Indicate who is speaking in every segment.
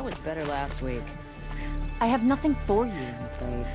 Speaker 1: was better last week.
Speaker 2: I have nothing for you, I'm afraid.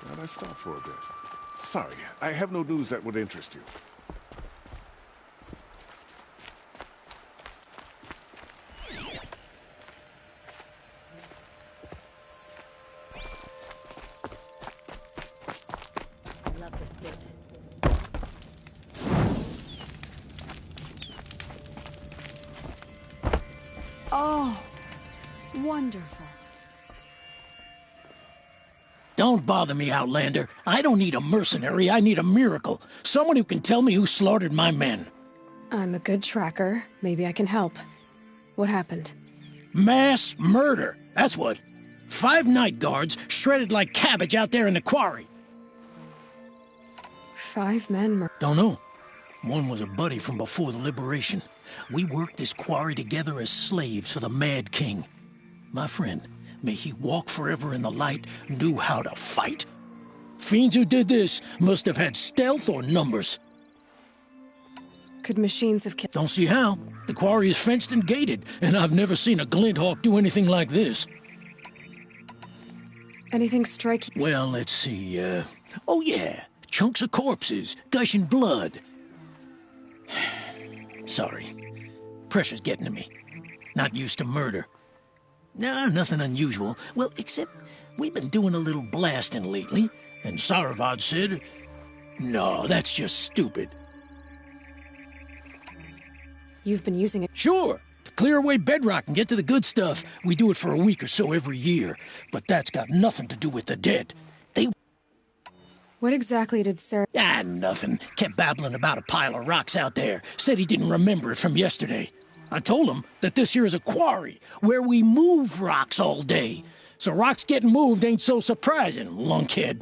Speaker 3: Glad I stopped for a bit. Sorry, I have no news that would interest you.
Speaker 2: I love this bit.
Speaker 4: Oh, wonderful.
Speaker 5: Don't bother me, Outlander. I don't need a mercenary, I need a miracle. Someone who can tell me who slaughtered my men.
Speaker 4: I'm a good tracker. Maybe I can help. What happened?
Speaker 5: Mass murder, that's what. 5 night guards shredded like cabbage out there in the quarry.
Speaker 4: 5 men
Speaker 5: Don't know. One was a buddy from before the liberation. We worked this quarry together as slaves for the Mad King. My friend, may he walk forever in the light, knew how to fight. Fiends who did this must have had stealth or numbers.
Speaker 4: Could machines have killed?
Speaker 5: Don't see how. The quarry is fenced and gated, and I've never seen a Glinthawk do anything like this.
Speaker 4: Anything strike you?
Speaker 5: Well, let's see, oh yeah, chunks of corpses, gushing blood. Sorry. Pressure's getting to me. Not used to murder. Nah, nothing unusual. Well, except we've been doing a little blasting lately, and Saravad said, no, that's just stupid.
Speaker 4: You've been using it.
Speaker 5: Sure, to clear away bedrock and get to the good stuff. We do it for a week or so every year, but that's got nothing to do with the dead. They...
Speaker 4: What exactly did Sarah...
Speaker 5: Nothing. Kept babbling about a pile of rocks out there. Said he didn't remember it from yesterday. I told him that this here is a quarry, where we move rocks all day. So rocks getting moved ain't so surprising, lunkhead.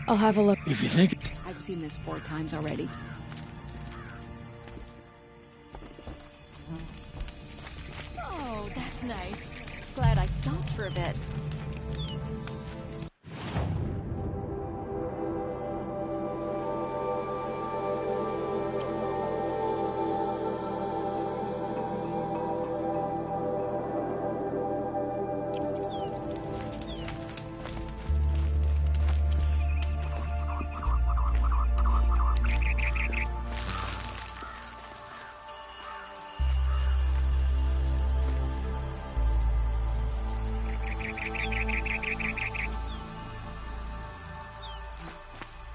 Speaker 4: I'll have a look.
Speaker 5: If you think...
Speaker 2: I've seen this 4 times already. Oh, that's nice. Glad I stopped for a bit.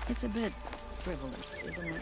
Speaker 2: It's a bit frivolous, isn't it?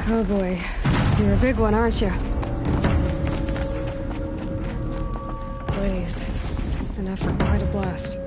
Speaker 4: Oh boy. You're a big one, aren't you? Please. Enough for quite a blast.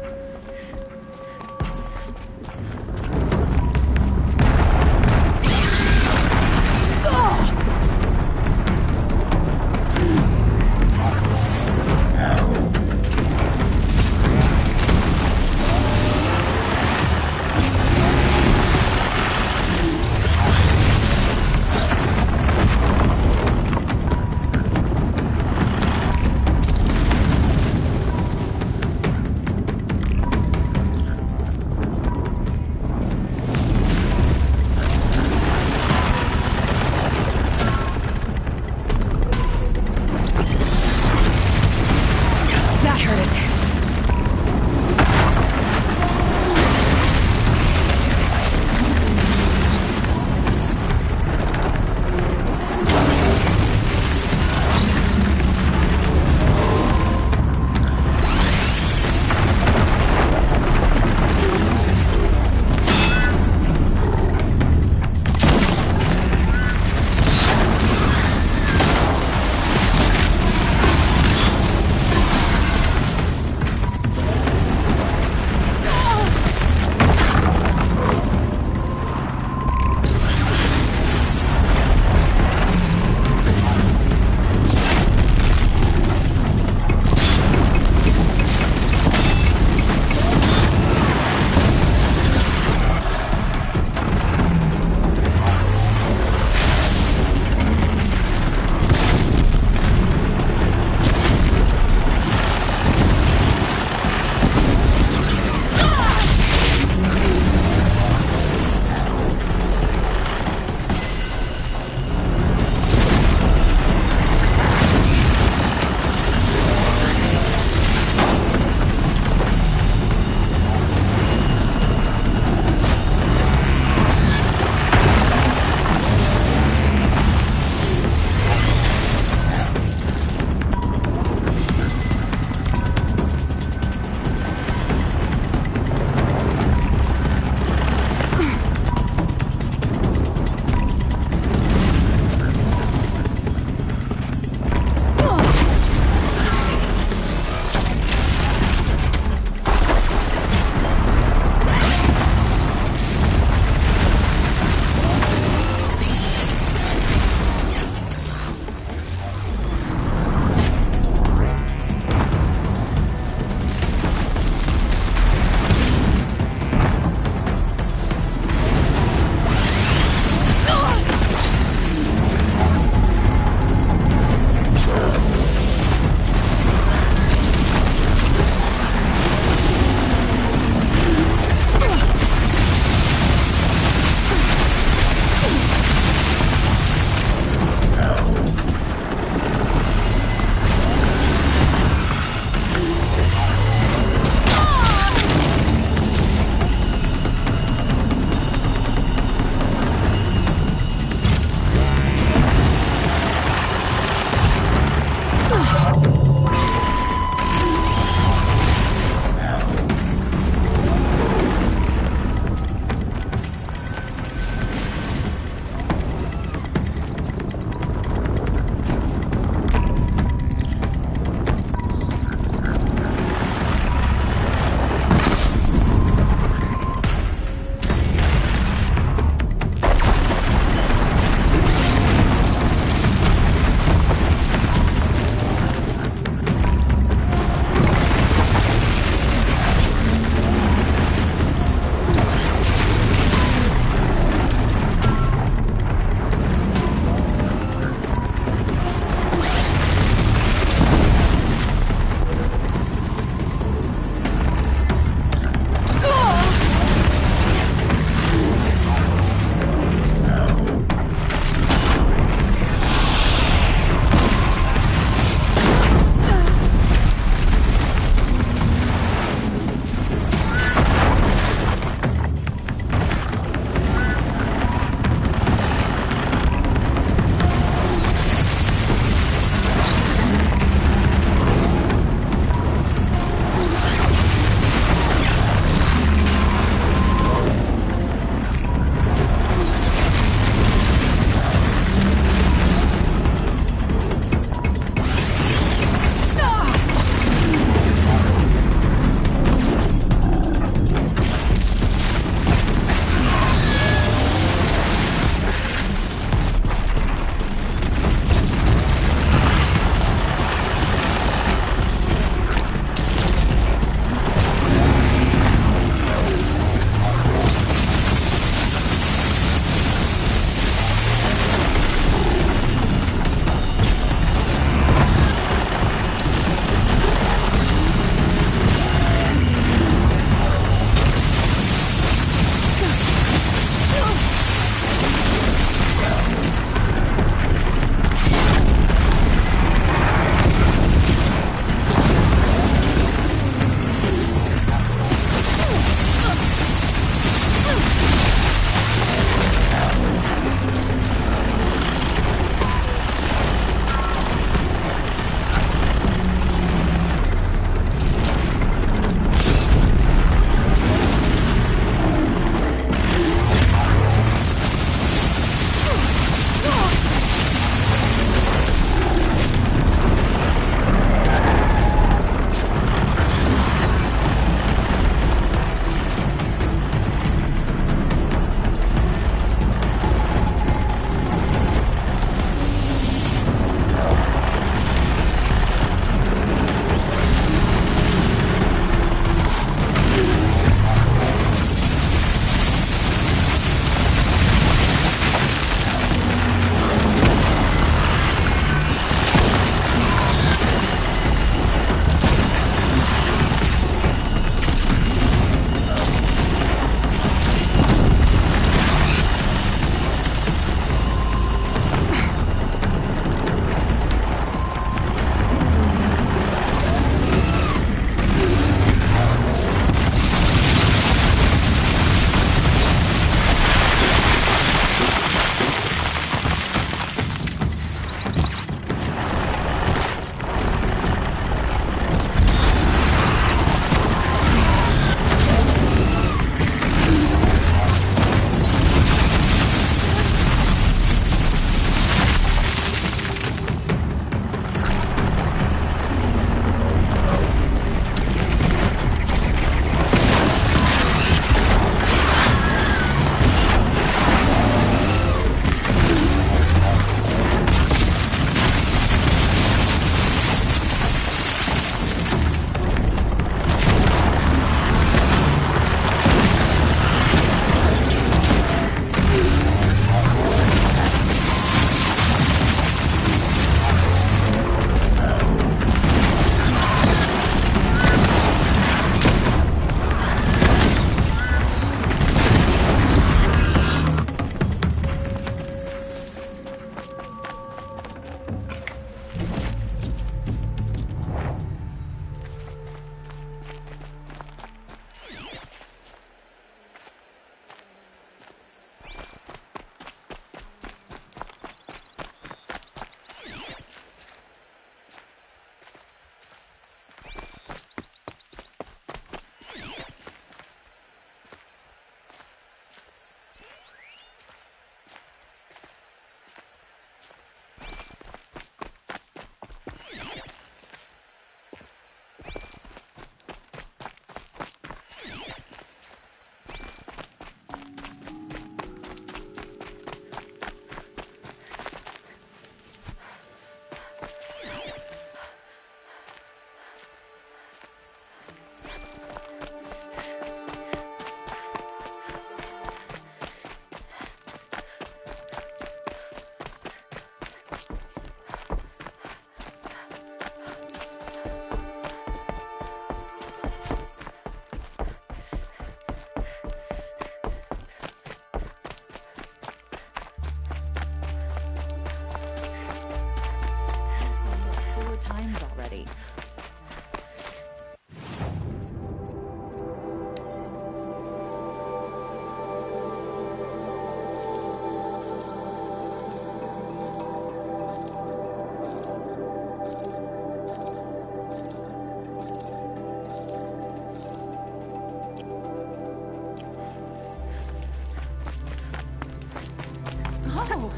Speaker 2: Oh,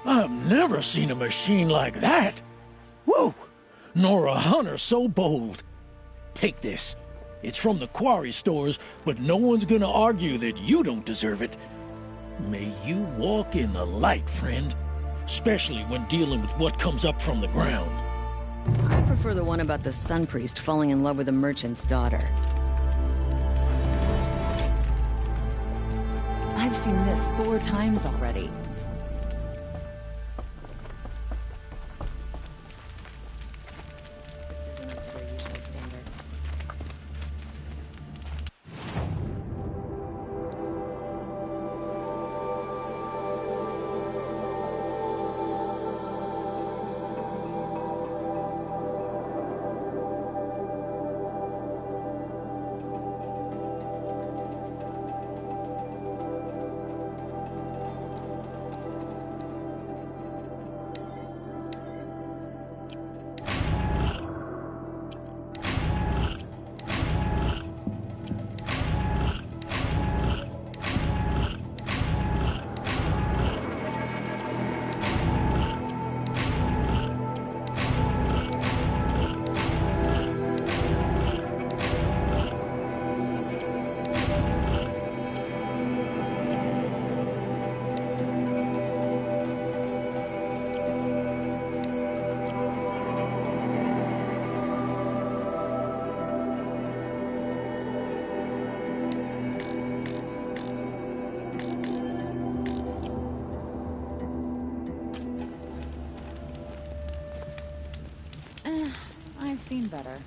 Speaker 5: I've never seen a machine like that. Whoa! Nor a hunter so bold. Take this. It's from the quarry stores, but no one's gonna argue that you don't deserve it. May you walk in the light, friend. Especially when dealing with what comes up from the ground.
Speaker 1: I prefer the one about the sun priest falling in love with a merchant's daughter.
Speaker 2: I've seen this 4 times already.
Speaker 1: This isn't up to their usual standard.
Speaker 2: I've seen better.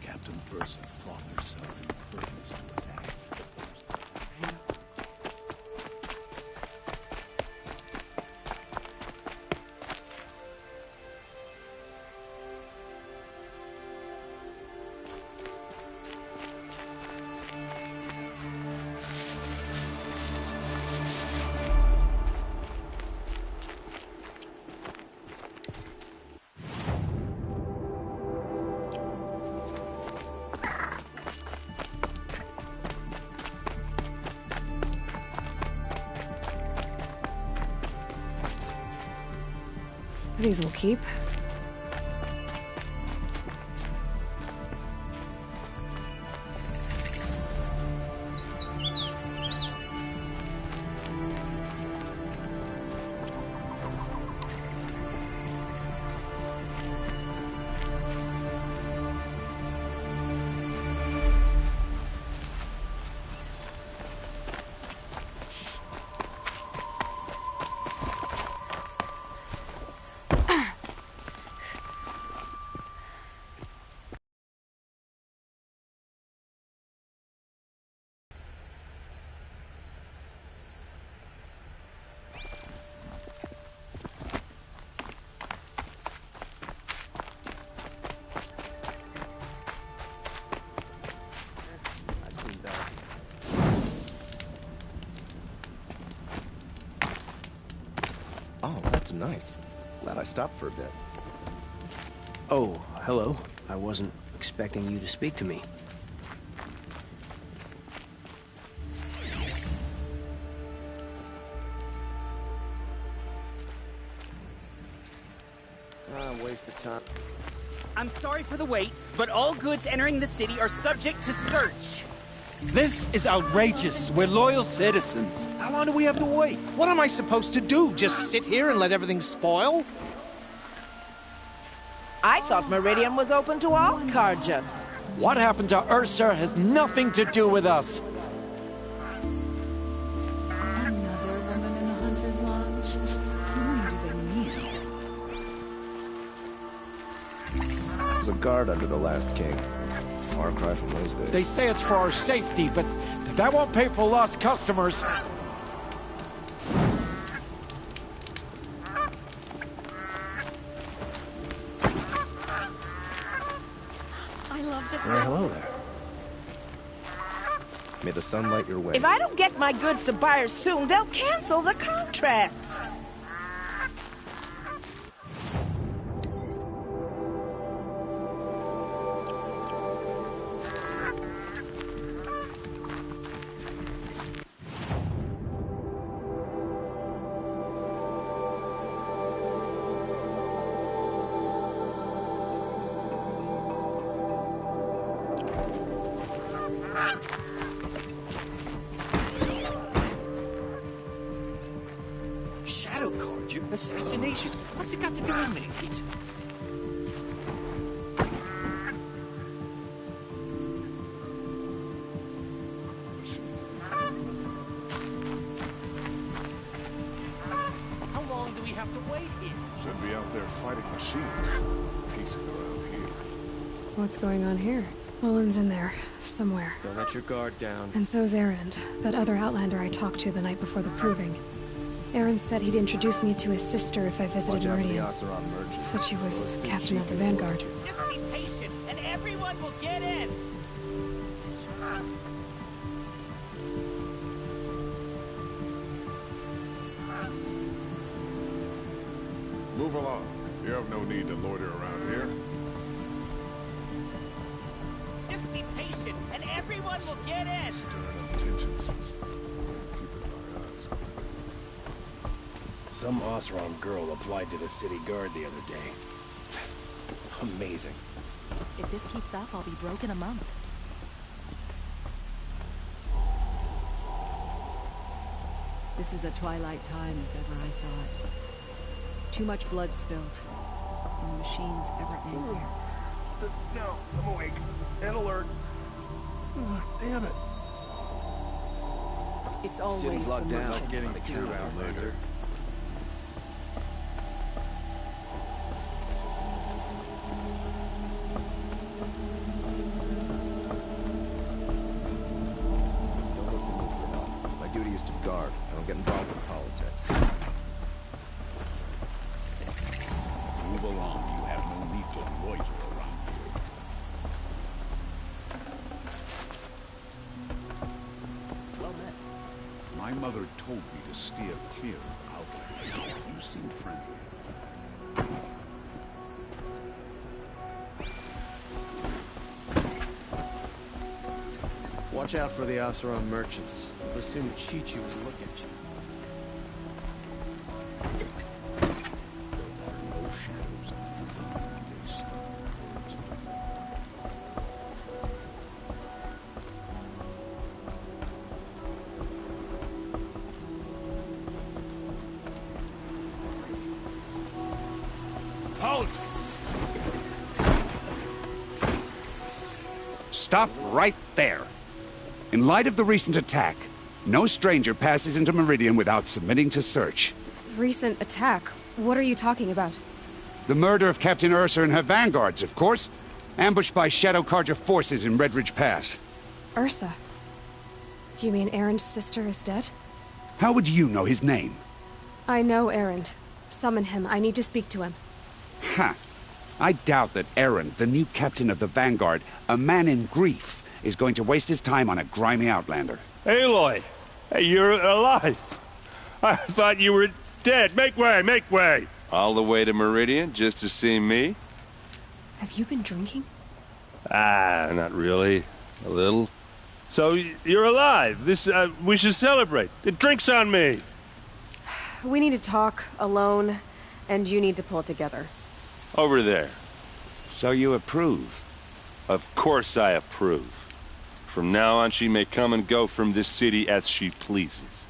Speaker 3: Captain Bursa fought herself in purpose to attack.
Speaker 4: These will keep.
Speaker 6: Oh, that's nice. Glad I stopped for a bit.
Speaker 7: Oh, hello. I wasn't expecting you to speak to me.
Speaker 6: Waste of time.
Speaker 8: I'm sorry for the wait, but all goods entering the city are subject to search.
Speaker 9: This is outrageous. We're loyal citizens. How long do we have to wait? What am I supposed to do? Just sit here and let everything spoil?
Speaker 10: I thought Meridian was open to all Carja.
Speaker 9: What happened to Ursa has nothing to do with us.
Speaker 2: Another woman in the Hunter's Lodge? Whom do they mean?
Speaker 6: There's a guard under the last king. Far cry from those days.
Speaker 9: They say it's for our safety, but that won't pay for lost customers.
Speaker 2: I love this.
Speaker 6: Hello there. May the sun light your way.
Speaker 10: If I don't get my goods to buyers soon, they'll cancel the contracts.
Speaker 9: Assassination? What's it got to do with me? How long do we have to wait here?
Speaker 3: Should be out there fighting machines. Pacing around here.
Speaker 4: What's going on here? Olin's in there, somewhere.
Speaker 7: Don't let your guard down.
Speaker 4: And so's Erend, that other Outlander I talked to the night before the proving. Aaron said he'd introduce me to his sister if I visited Meridian. Said she was captain of the Vanguard.
Speaker 8: Just be patient, and everyone will get in.
Speaker 3: Move along. You have no need to loiter around here.
Speaker 8: Just be patient, and everyone will get in.
Speaker 3: Stirring up tensions. Keeping our eyes open.
Speaker 7: Some Oseram girl applied to the city guard the other day. Amazing.
Speaker 2: If this keeps up, I'll be broke in a month. This is a twilight time if ever I saw it. Too much blood spilled. And the machines ever angrier.
Speaker 3: No, I'm awake. And alert. Oh, damn it.
Speaker 10: It's always
Speaker 7: City's locked
Speaker 10: the
Speaker 7: down.
Speaker 10: merchants.
Speaker 7: Getting the cure out later.
Speaker 6: Don't look to me for help. My duty is to guard. I don't get involved in politics.
Speaker 11: Move along. You have no need to loiter around here.
Speaker 2: Well met.
Speaker 11: My mother told me to steer clear of outlanders. You seem friendly.
Speaker 7: Watch out for the Oseram merchants. They'll soon cheat you as look at you.
Speaker 11: There are no shadows on the sun.
Speaker 9: Halt! Stop right there. In light of the recent attack, no stranger passes into Meridian without submitting to search.
Speaker 4: Recent attack? What are you talking about?
Speaker 9: The murder of Captain Ursa and her vanguards, of course. Ambushed by Shadow Carja forces in Redridge Pass.
Speaker 4: Ursa? You mean Erend's sister is dead?
Speaker 9: How would you know his name?
Speaker 4: I know Erend. Summon him. I need to speak to him.
Speaker 9: Ha! I doubt that Erend, the new captain of the Vanguard, a man in grief, is going to waste his time on a grimy outlander.
Speaker 12: Aloy! Hey, you're alive! I thought you were dead. Make way, make way!
Speaker 13: All the way to Meridian just to see me?
Speaker 4: Have you been drinking?
Speaker 12: Ah, not really. A little. So, you're alive. We should celebrate. The drink's on me!
Speaker 4: We need to talk, alone, and you need to pull it together.
Speaker 12: Over there.
Speaker 9: So you approve?
Speaker 13: Of course I approve. From now on, she may come and go from this city as she pleases.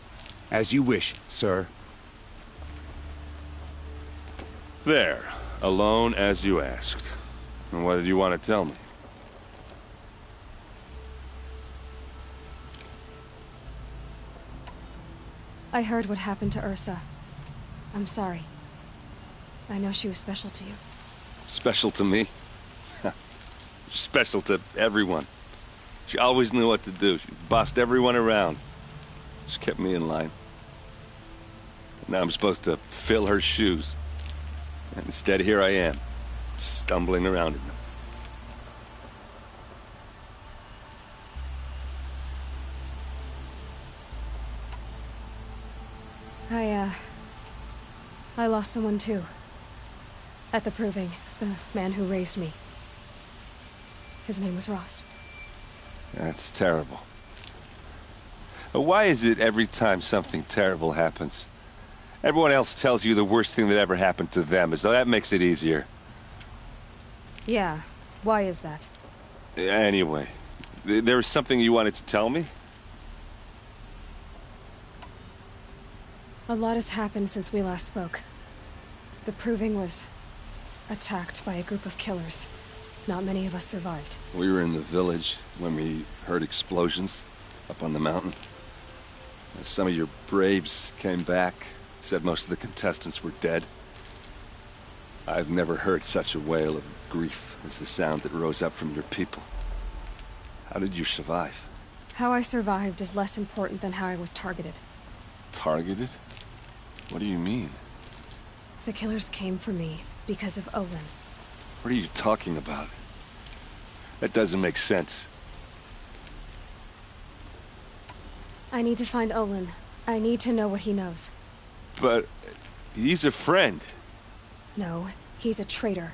Speaker 9: As you wish, sir.
Speaker 13: There. Alone as you asked. And what did you want to tell me?
Speaker 4: I heard what happened to Ursa. I'm sorry. I know she was special to you.
Speaker 13: Special to me? Special to everyone. She always knew what to do. She bossed everyone around. She kept me in line. Now I'm supposed to fill her shoes. And instead, here I am, stumbling around in them.
Speaker 4: I lost someone too. At the proving, the man who raised me. His name was Rost.
Speaker 13: That's terrible. Why is it every time something terrible happens, everyone else tells you the worst thing that ever happened to them, as though that makes it easier?
Speaker 4: Yeah, why is that?
Speaker 13: Anyway, there was something you wanted to tell me?
Speaker 4: A lot has happened since we last spoke. The proving was attacked by a group of killers. Not many of us survived.
Speaker 13: We were in the village when we heard explosions up on the mountain. Some of your braves came back, said most of the contestants were dead. I've never heard such a wail of grief as the sound that rose up from your people. How did you survive?
Speaker 4: How I survived is less important than how I was targeted.
Speaker 13: Targeted? What do you mean?
Speaker 4: The killers came for me because of Olin.
Speaker 13: What are you talking about? That doesn't make sense.
Speaker 4: I need to find Olin. I need to know what he knows.
Speaker 13: But he's a friend.
Speaker 4: No, he's a traitor.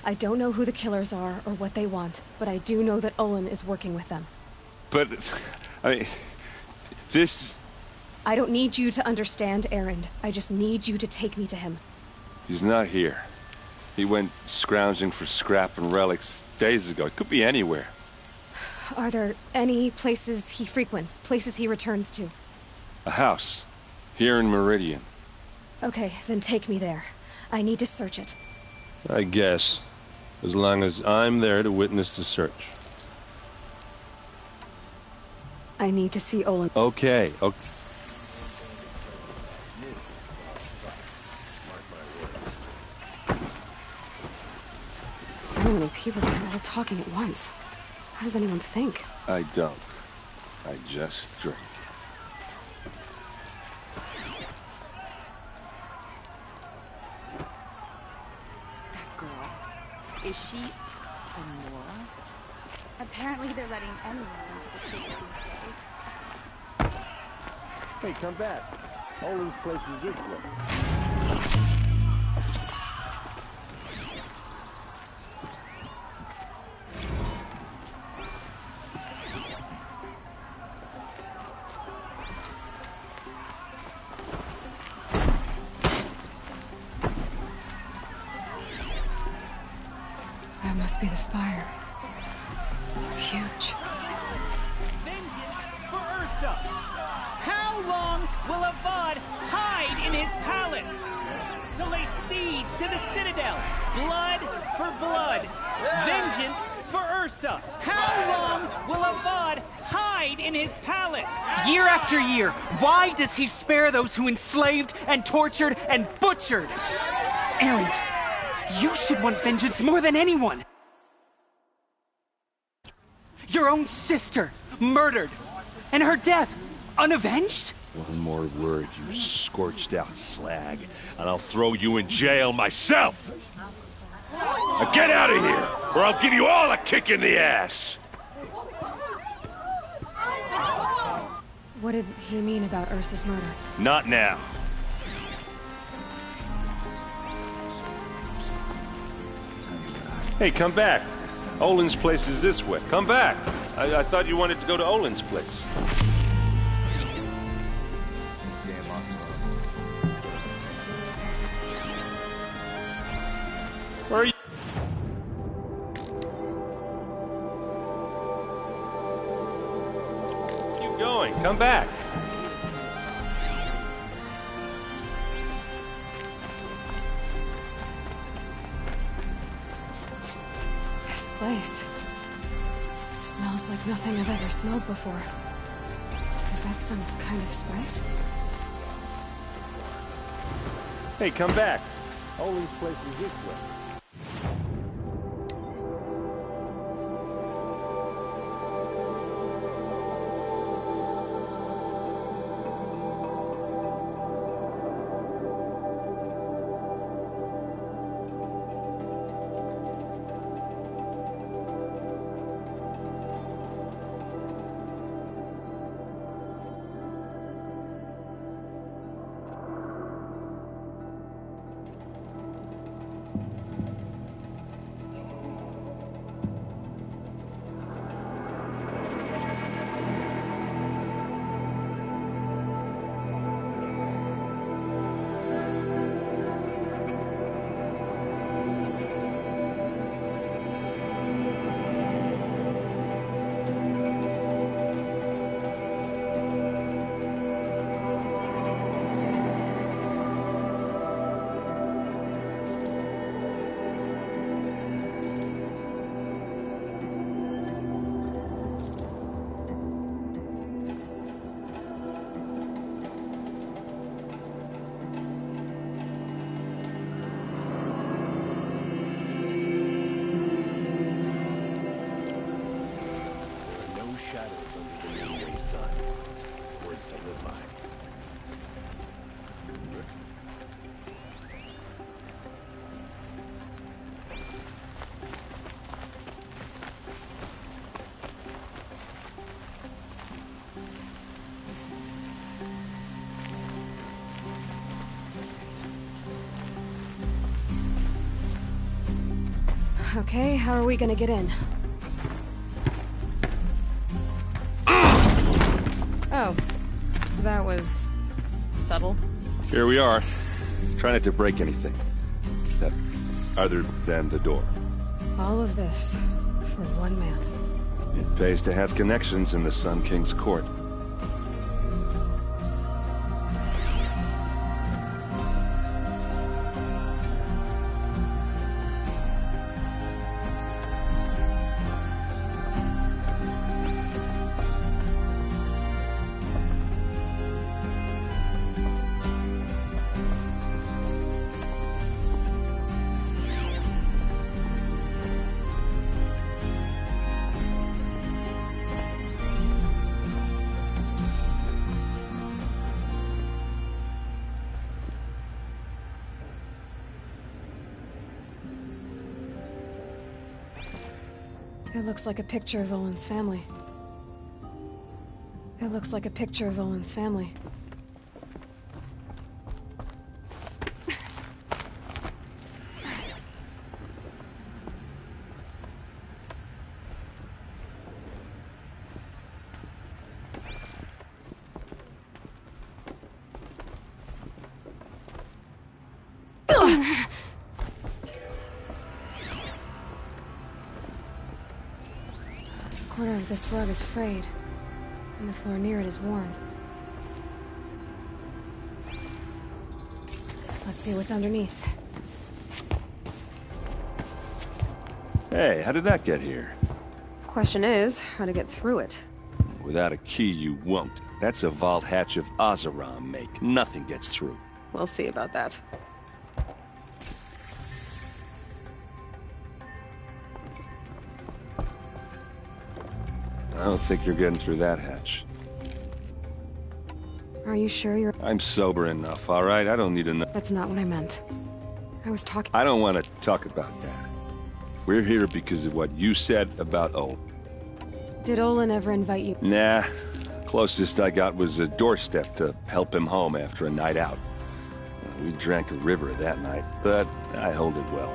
Speaker 4: I don't know who the killers are or what they want, but I do know that Olin is working with them.
Speaker 13: But, I mean, this...
Speaker 4: I don't need you to understand, Erend. I just need you to take me to him.
Speaker 13: He's not here. He went scrounging for scrap and relics days ago. It could be anywhere.
Speaker 4: Are there any places he frequents, places he returns to?
Speaker 13: A house. Here in Meridian.
Speaker 4: Okay, then take me there. I need to search it.
Speaker 12: I guess. As long as I'm there to witness the search.
Speaker 4: I need to see Olin.
Speaker 12: Okay.
Speaker 4: So many people here all talking at once. How does anyone think?
Speaker 13: I don't. I just drink.
Speaker 10: That girl. Is she Amora? Apparently they're letting anyone into the city.
Speaker 11: Hey, come back. Olin's place is this way.
Speaker 4: That must be the spire. It's huge.
Speaker 8: Vengeance for Ursa! How long will Avad hide in his palace? To lay siege to the citadel. Blood for blood. Vengeance for Ursa. How long will Avad hide in his palace? Year after year, why does he spare those who enslaved and tortured and butchered? Erend, you should want vengeance more than anyone. Your own sister, murdered, and her death, unavenged?
Speaker 12: One more word, you scorched out slag, and I'll throw you in jail myself! Now get out of here, or I'll give you all a kick in the ass!
Speaker 4: What did he mean about Ursa's murder?
Speaker 12: Not now. Hey, come back. Olin's place is this way. Come back. I thought you wanted to go to Olin's place. Where are you? Keep going. Come back.
Speaker 4: This place smells like nothing I've ever smelled before. Is that some kind of spice?
Speaker 12: Hey, come back. Olin's place is this way.
Speaker 4: Okay, how are we gonna get in? Oh, that was subtle.
Speaker 13: Here we are. Try not to break anything. Other than the door.
Speaker 4: All of this for one man.
Speaker 13: It pays to have connections in the Sun King's court.
Speaker 4: It looks like a picture of Olin's family. It looks like a picture of Olin's family. The corner of this rug is frayed, and the floor near it is worn. Let's see what's underneath.
Speaker 13: Hey, how did that get here?
Speaker 4: Question is, how to get through it.
Speaker 13: Without a key, you won't. That's a vault hatch of Oseram make. Nothing gets through.
Speaker 4: We'll see about that.
Speaker 13: I don't think you're getting through that hatch.
Speaker 4: Are you sure you're...
Speaker 13: I'm sober enough, all right? I don't need to know.
Speaker 4: That's not what I meant. I was talking...
Speaker 13: I don't want to talk about that. We're here because of what you said about Olin.
Speaker 4: Did Olin ever invite you?
Speaker 13: Nah. Closest I got was a doorstep to help him home after a night out. We drank a river that night, but I hold it well.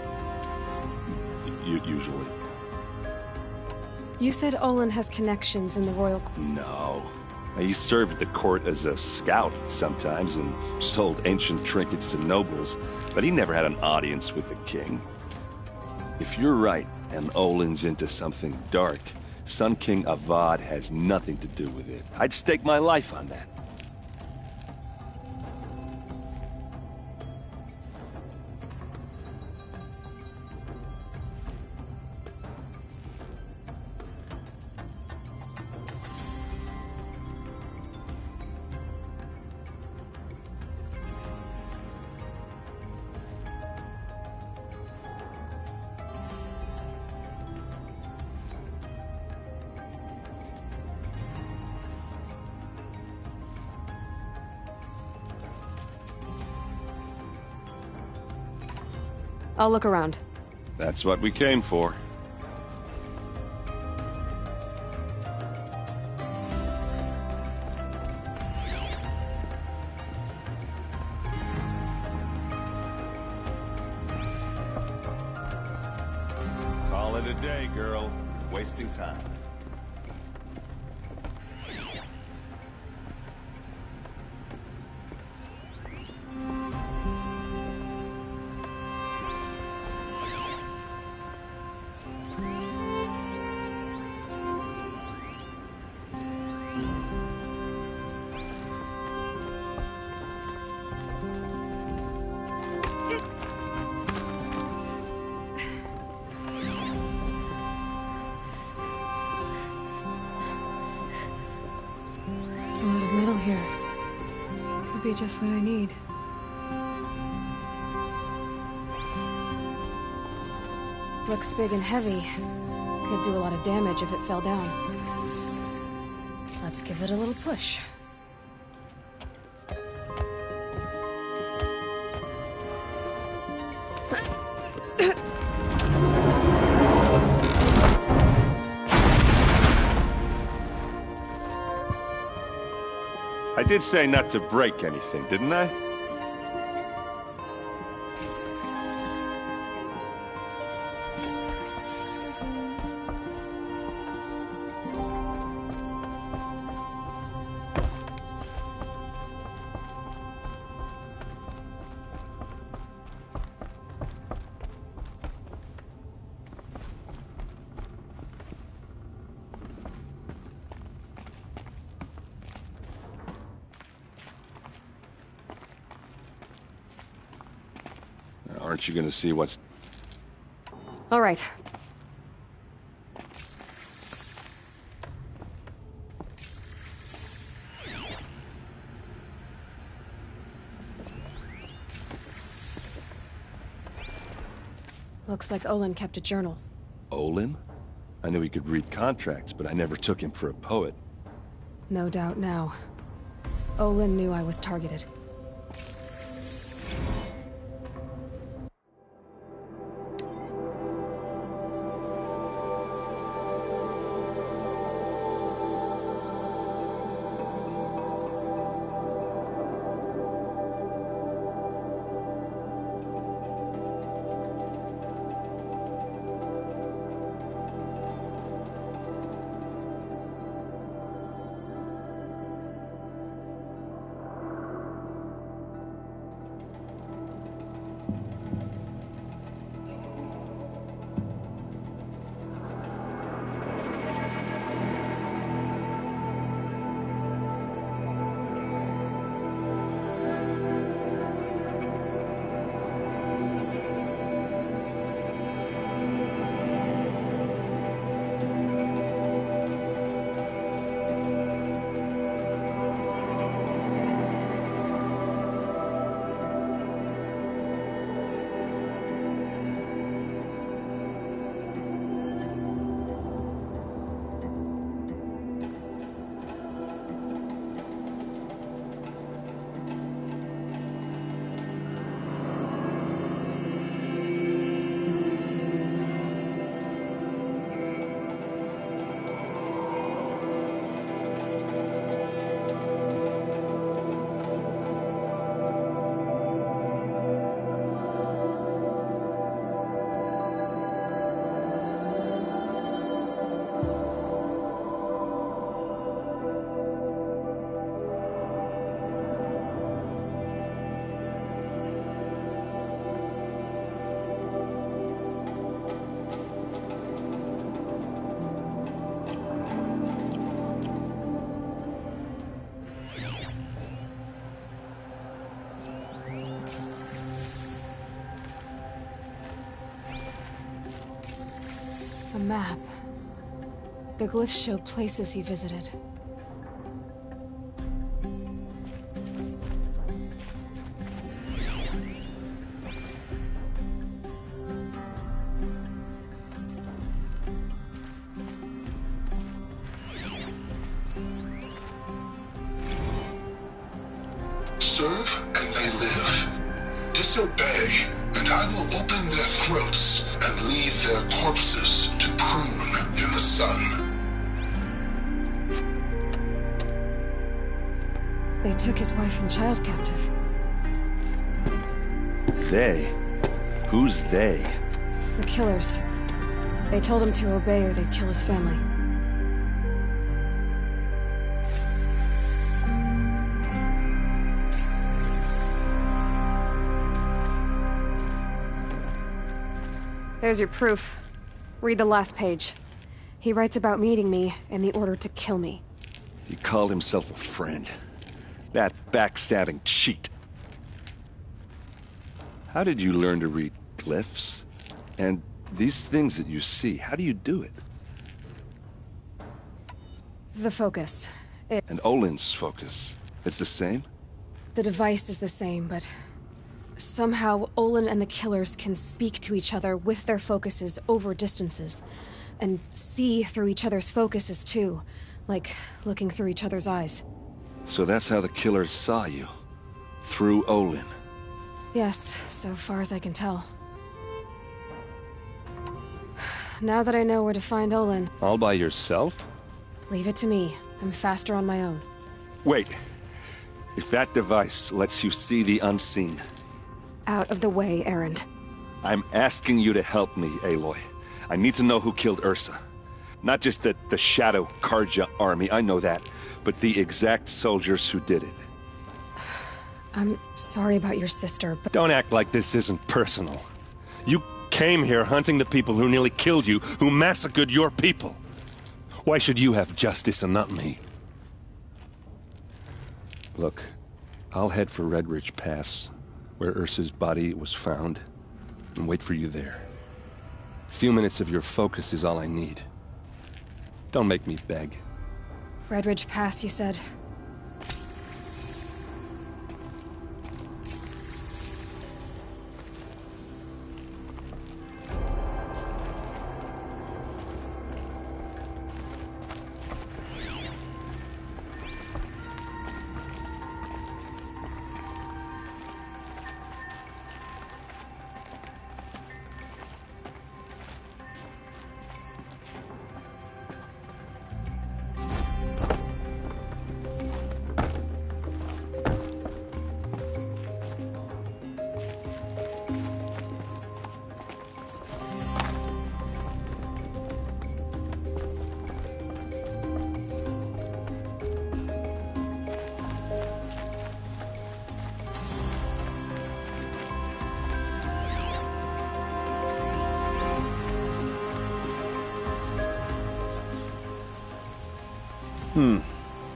Speaker 13: Usually.
Speaker 4: You said Olin has connections in the royal...
Speaker 13: No. He served the court as a scout sometimes and sold ancient trinkets to nobles, but he never had an audience with the king. If you're right, and Olin's into something dark, Sun King Avad has nothing to do with it. I'd stake my life on that.
Speaker 4: I'll look around.
Speaker 13: That's what we came for. Call it a day, girl. Wasting time.
Speaker 4: A lot of metal here. Could be just what I need. Looks big and heavy. Could do a lot of damage if it fell down. Let's give it a little push.
Speaker 13: I did say not to break anything, didn't I? Aren't you gonna see what's...
Speaker 4: All right. Looks like Olin kept a journal.
Speaker 13: Olin? I knew he could read contracts, but I never took him for a poet.
Speaker 4: No doubt now. Olin knew I was targeted. A map. The glyphs show places he visited.
Speaker 14: Serve and they live. Disobey, and I will open their throats and leave their corpses to prune in the sun.
Speaker 4: They took his wife and child captive.
Speaker 13: They? Who's they?
Speaker 4: The killers. They told him to obey or they'd kill his family. There's your proof. Read the last page. He writes about meeting me and the order to kill me.
Speaker 13: He called himself a friend. That backstabbing cheat. How did you learn to read glyphs? And these things that you see, how do you do it?
Speaker 4: The focus.
Speaker 13: And Olin's focus. It's the same?
Speaker 4: The device is the same, but somehow Olin and the killers can speak to each other with their focuses over distances. And see through each other's focuses too. Like looking through each other's eyes.
Speaker 13: So that's how the killers saw you? Through Olin?
Speaker 4: Yes, so far as I can tell. Now that I know where to find Olin...
Speaker 13: All by yourself?
Speaker 4: Leave it to me. I'm faster on my own.
Speaker 13: Wait. If that device lets you see the unseen...
Speaker 4: Out of the way, Erend.
Speaker 13: I'm asking you to help me, Aloy. I need to know who killed Ursa. Not just the Shadow Karja army, I know that, but the exact soldiers who did it.
Speaker 4: I'm sorry about your sister, but...
Speaker 15: Don't act like this isn't personal. You came here hunting the people who nearly killed you, who massacred your people. Why should you have justice and not me?
Speaker 13: Look, I'll head for Red Ridge Pass, where Ursa's body was found. and wait for you there. A few minutes of your focus is all I need. Don't make me beg.
Speaker 4: Red Ridge Pass, you said.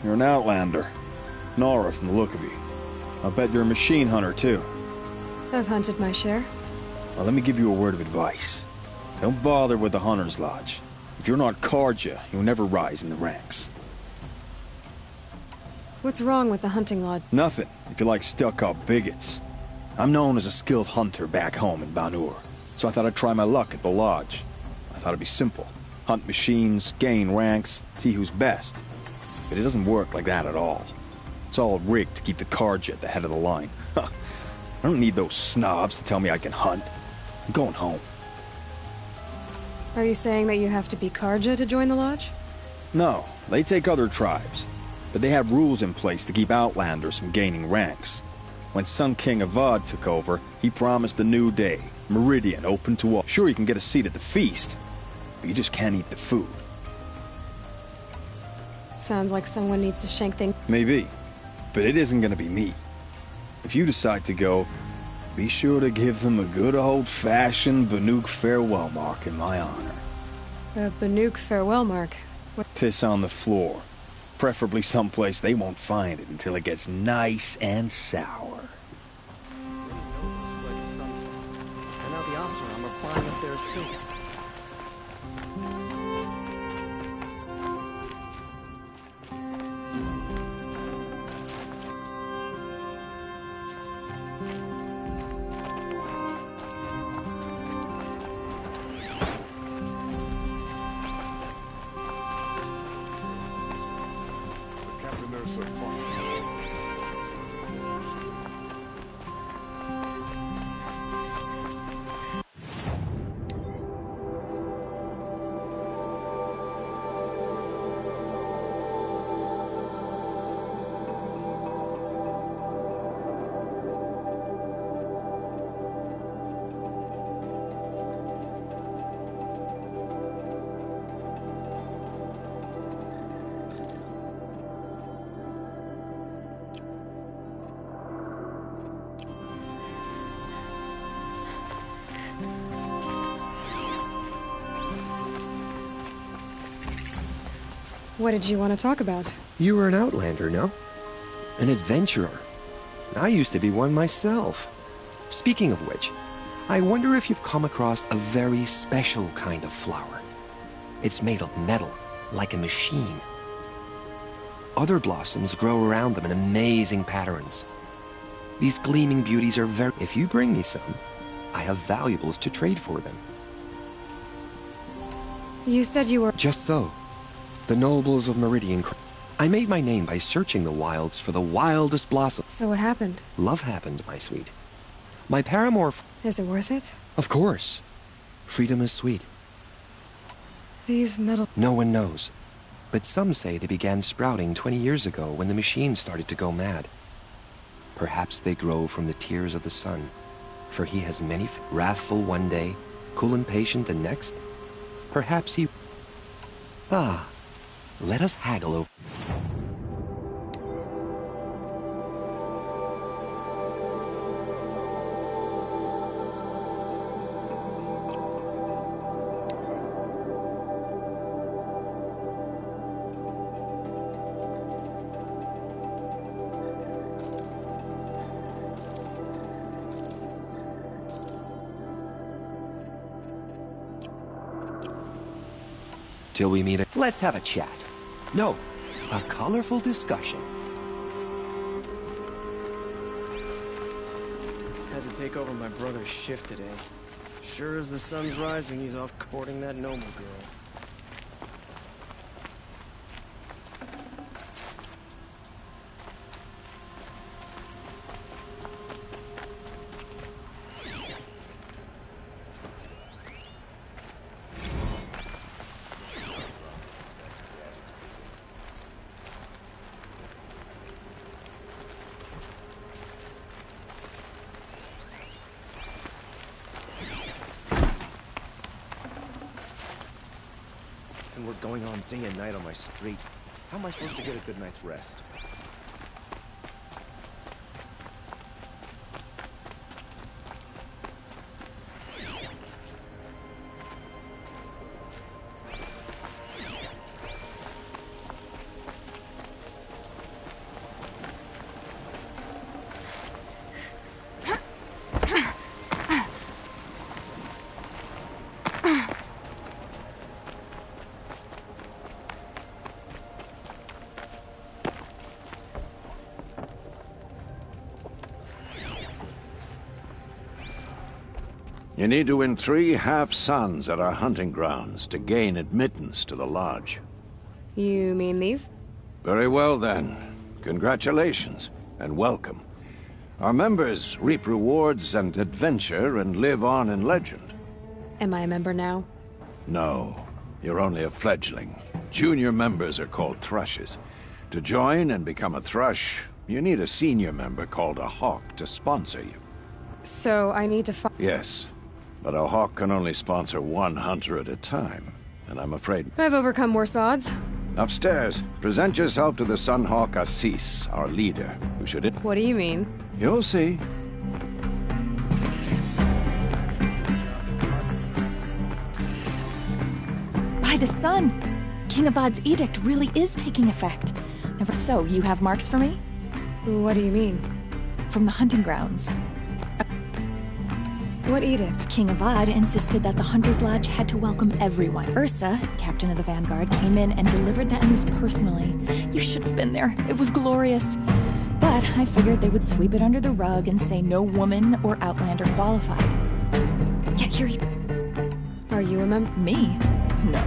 Speaker 16: You're an outlander. Nora from the look of you. I'll bet you're a machine hunter, too.
Speaker 4: I've hunted my share.
Speaker 16: Well, let me give you a word of advice. Don't bother with the Hunter's Lodge. If you're not Karja, you'll never rise in the ranks.
Speaker 4: What's wrong with the hunting lodge?
Speaker 16: Nothing, if you like stuck-up bigots. I'm known as a skilled hunter back home in Banur, so I thought I'd try my luck at the lodge. I thought it'd be simple. Hunt machines, gain ranks, see who's best. But it doesn't work like that at all. It's all rigged to keep the Karja at the head of the line. I don't need those snobs to tell me I can hunt. I'm going home.
Speaker 4: Are you saying that you have to be Karja to join the lodge?
Speaker 16: No, they take other tribes. But they have rules in place to keep outlanders from gaining ranks. When Sun King Avad took over, he promised a new day, Meridian open to all. Sure, you can get a seat at the feast, but you just can't eat the food.
Speaker 4: Sounds like someone needs to shank things.
Speaker 16: Maybe, but it isn't gonna be me. If you decide to go, be sure to give them a good old-fashioned Banuk farewell mark in my honor.
Speaker 4: A Banuk farewell mark? What?
Speaker 16: Piss on the floor. Preferably someplace they won't find it until it gets nice and sour.
Speaker 6: And now the Oseram are buying up their estates.
Speaker 4: What did you want to talk about?
Speaker 17: You were an outlander, no? An adventurer. I used to be one myself. Speaking of which, I wonder if you've come across a very special kind of flower. It's made of metal, like a machine. Other blossoms grow around them in amazing patterns. These gleaming beauties are very... If you bring me some, I have valuables to trade for them.
Speaker 4: You said you were...
Speaker 17: Just so. The nobles of Meridian... I made my name by searching the wilds for the wildest blossoms.
Speaker 4: So what happened?
Speaker 17: Love happened, my sweet. My paramour...
Speaker 4: Is it worth it?
Speaker 17: Of course. Freedom is sweet.
Speaker 4: These metal...
Speaker 17: No one knows. But some say they began sprouting 20 years ago when the machines started to go mad. Perhaps they grow from the tears of the sun, for he has many... Wrathful one day, cool and patient the next. Perhaps he... Ah, let us haggle over... Till we meet. Let's have a chat. No, a colorful discussion.
Speaker 18: Had to take over my brother's shift today. Sure as the sun's rising, he's off courting that noble girl.
Speaker 6: And we're going on day and night on my street. How am I supposed to get a good night's rest?
Speaker 19: You need to win 3 half-suns at our hunting grounds to gain admittance to the lodge.
Speaker 4: You mean these?
Speaker 19: Very well, then. Congratulations, and welcome. Our members reap rewards and adventure and live on in legend.
Speaker 4: Am I a member now?
Speaker 19: No, you're only a fledgling. Junior members are called thrushes. To join and become a thrush, you need a senior member called a hawk to sponsor you.
Speaker 4: So I need to
Speaker 19: Yes. But a hawk can only sponsor 1 hunter at a time, and I'm afraid...
Speaker 4: I've overcome worse odds.
Speaker 19: Upstairs, present yourself to the Sunhawk Assis, our leader, who should it...
Speaker 4: What do you mean?
Speaker 19: You'll see.
Speaker 10: By the sun! King Avad's edict really is taking effect. So, you have marks for me?
Speaker 4: What do you mean?
Speaker 10: From the hunting grounds.
Speaker 4: What edict?
Speaker 10: King Avad insisted that the Hunter's Lodge had to welcome everyone. Ursa, captain of the Vanguard, came in and delivered that news personally. You should have been there. It was glorious. But I figured they would sweep it under the rug and say no woman or Outlander qualified. Yeah, here you...
Speaker 4: Are you a member?
Speaker 10: Me? No.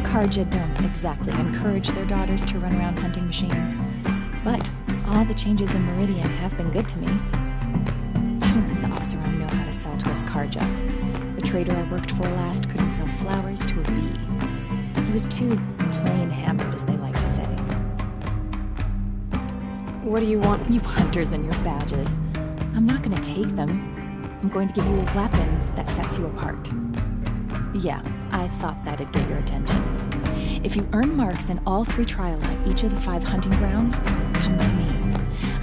Speaker 10: Karja don't exactly encourage their daughters to run around hunting machines. But all the changes in Meridian have been good to me. I don't think the Oseram know how to sell to us Karja. The trader I worked for last couldn't sell flowers to a bee. He was too plain-hammered, as they like to say.
Speaker 4: What do you want?
Speaker 10: You hunters and your badges. I'm not going to take them. I'm going to give you a weapon that sets you apart. Yeah, I thought that'd get your attention. If you earn marks in all 3 trials at each of the 5 hunting grounds, come to me.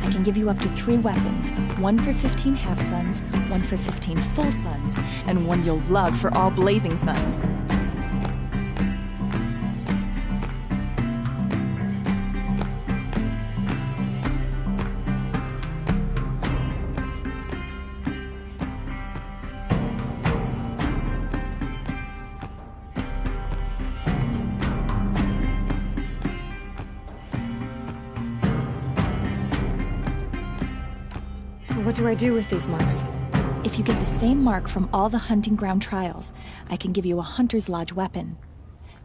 Speaker 10: I can give you up to 3 weapons, 1 for 15 half-suns, 1 for 15 full suns, and 1 you'll love for all blazing suns.
Speaker 4: What do I do with these marks?
Speaker 10: If you get the same mark from all the hunting ground trials, I can give you a Hunter's Lodge weapon.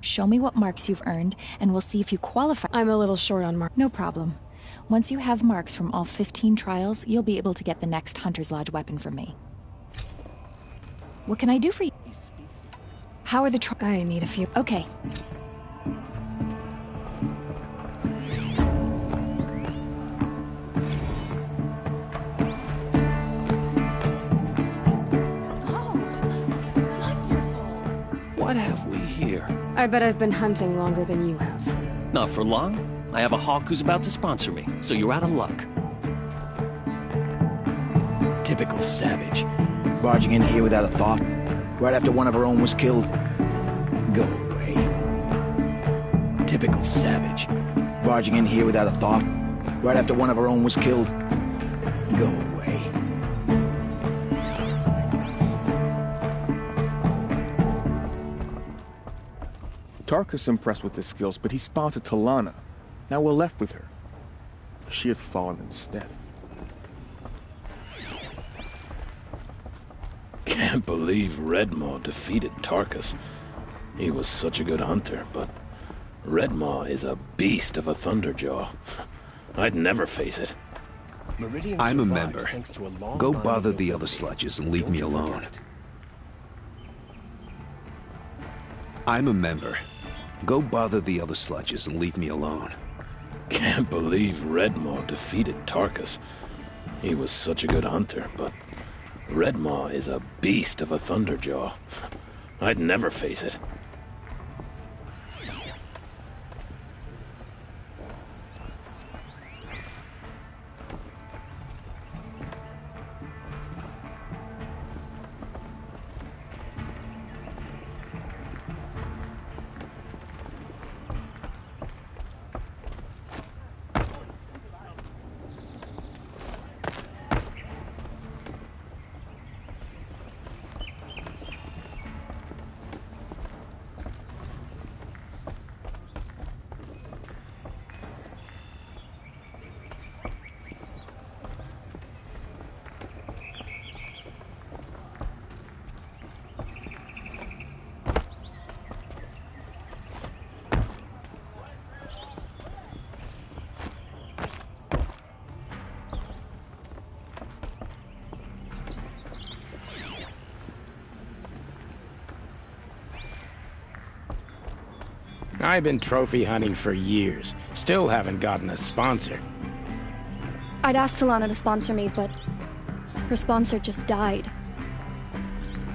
Speaker 10: Show me what marks you've earned, and we'll see if you qualify.
Speaker 4: I'm a little short on marks.
Speaker 10: No problem. Once you have marks from all 15 trials, you'll be able to get the next Hunter's Lodge weapon from me. What can I do for you? How are the
Speaker 4: I need a few.
Speaker 10: Okay.
Speaker 19: What have we here?
Speaker 4: I bet I've been hunting longer than you have.
Speaker 5: Not for long. I have a hawk who's about to sponsor me, so you're out of luck.
Speaker 16: Typical savage. Barging in here without a thought, right after one of her own was killed. Go away. Typical savage. Barging in here without a thought, right after one of her own was killed. Go away.
Speaker 20: Tarkus impressed with his skills, but he sponsored Talana. Now we're left with her. She had fallen instead.
Speaker 21: Can't believe Redmaw defeated Tarkus. He was such a good hunter, but Redmaw is a beast of a Thunderjaw. I'd never face it.
Speaker 6: I'm a member. Go bother the other sludges and leave me alone. I'm a member. Go bother the other sludges and leave me alone.
Speaker 21: Can't believe Redmaw defeated Tarkus. He was such a good hunter, but Redmaw is a beast of a Thunderjaw. I'd never face it.
Speaker 22: I've been trophy hunting for years. Still haven't gotten a sponsor.
Speaker 23: I'd asked Talana to sponsor me, but her sponsor just died.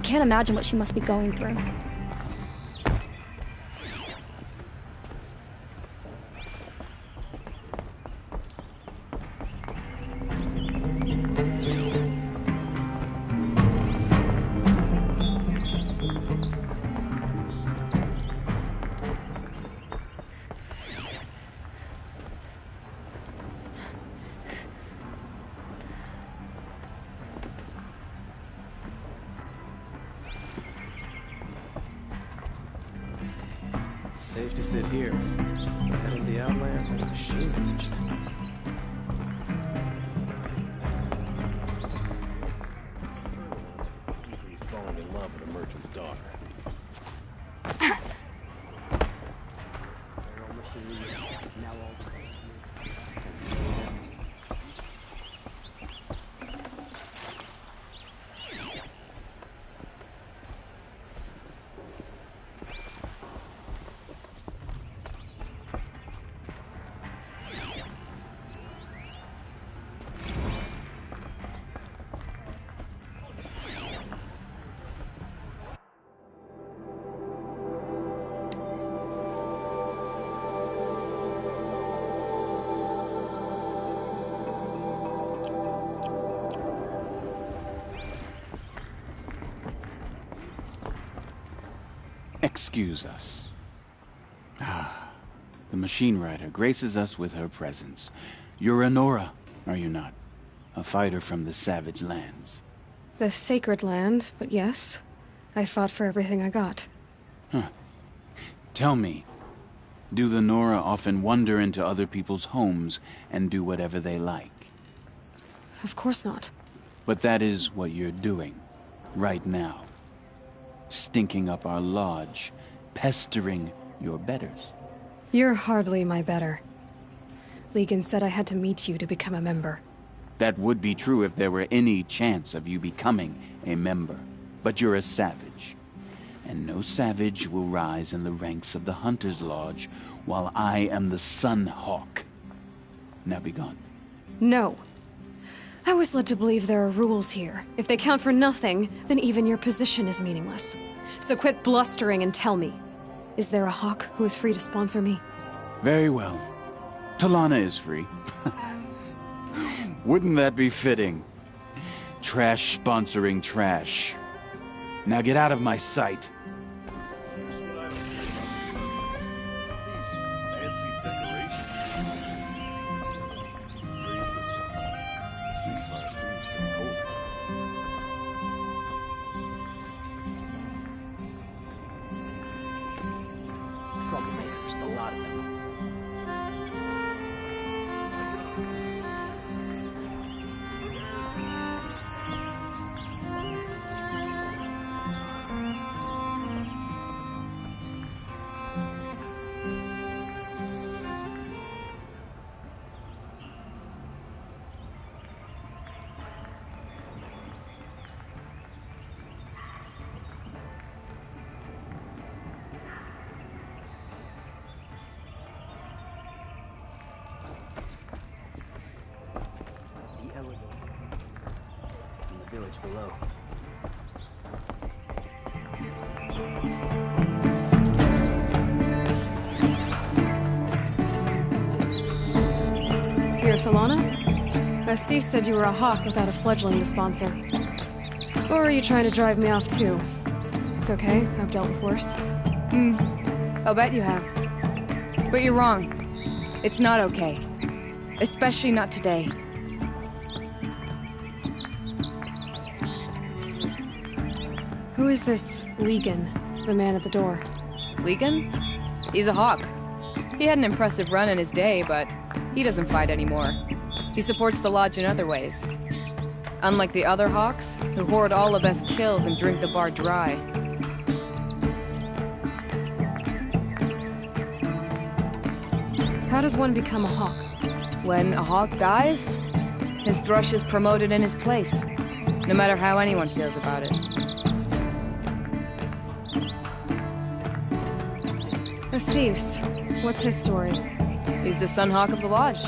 Speaker 23: Can't imagine what she must be going through.
Speaker 18: Safe to sit here. Head of the Outlands and a machine engine.
Speaker 12: He's falling in love with a merchant's daughter.
Speaker 24: Excuse us. The machine rider graces us with her presence. You're a Nora, are you not? A fighter from the savage lands.
Speaker 4: The sacred land, but yes. I fought for everything I got.
Speaker 24: Huh. Tell me, do the Nora often wander into other people's homes and do whatever they like?
Speaker 4: Of course not.
Speaker 24: But that is what you're doing, right now. Stinking up our lodge, pestering your betters.
Speaker 4: You're hardly my better. Legan said I had to meet you to become a member.
Speaker 24: That would be true if there were any chance of you becoming a member. But you're a savage. And no savage will rise in the ranks of the Hunter's Lodge while I am the Sun Hawk. Now be gone.
Speaker 4: No. I was led to believe there are rules here. If they count for nothing, then even your position is meaningless. So quit blustering and tell me. Is there a hawk who is free to sponsor me?
Speaker 24: Very well. Talana is free. Wouldn't that be fitting? Trash sponsoring trash. Now get out of my sight.
Speaker 18: troublemakers, the lot of them. Village below.
Speaker 4: You're Talana? Assis said you were a hawk without a fledgling to sponsor. Or are you trying to drive me off too? It's okay, I've dealt with worse.
Speaker 1: I'll bet you have. But you're wrong. It's not okay. Especially not today.
Speaker 4: Who is this Legan, the man at the door?
Speaker 1: Legan? He's a hawk. He had an impressive run in his day, but he doesn't fight anymore. He supports the Lodge in other ways. Unlike the other hawks, who hoard all the best kills and drink the bar dry.
Speaker 4: How does one become a hawk?
Speaker 1: When a hawk dies, his thrush is promoted in his place, no matter how anyone feels about it.
Speaker 4: Assis, what's his story?
Speaker 1: He's the Sun Hawk of the Lodge.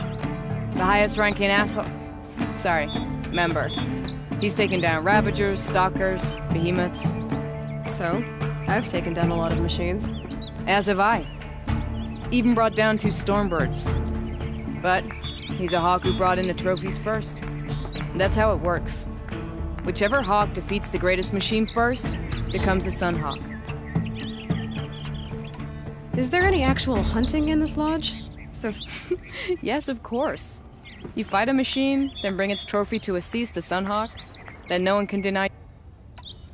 Speaker 1: The highest ranking member. He's taken down Ravagers, Stalkers, Behemoths.
Speaker 4: So, I've taken down a lot of machines.
Speaker 1: As have I. Even brought down 2 Stormbirds. But he's a hawk who brought in the trophies first. That's how it works. Whichever hawk defeats the greatest machine first becomes the Sun Hawk.
Speaker 4: Is there any actual hunting in this lodge?
Speaker 1: Yes, of course. You fight a machine, then bring its trophy to Assis the Sunhawk, then no one can deny.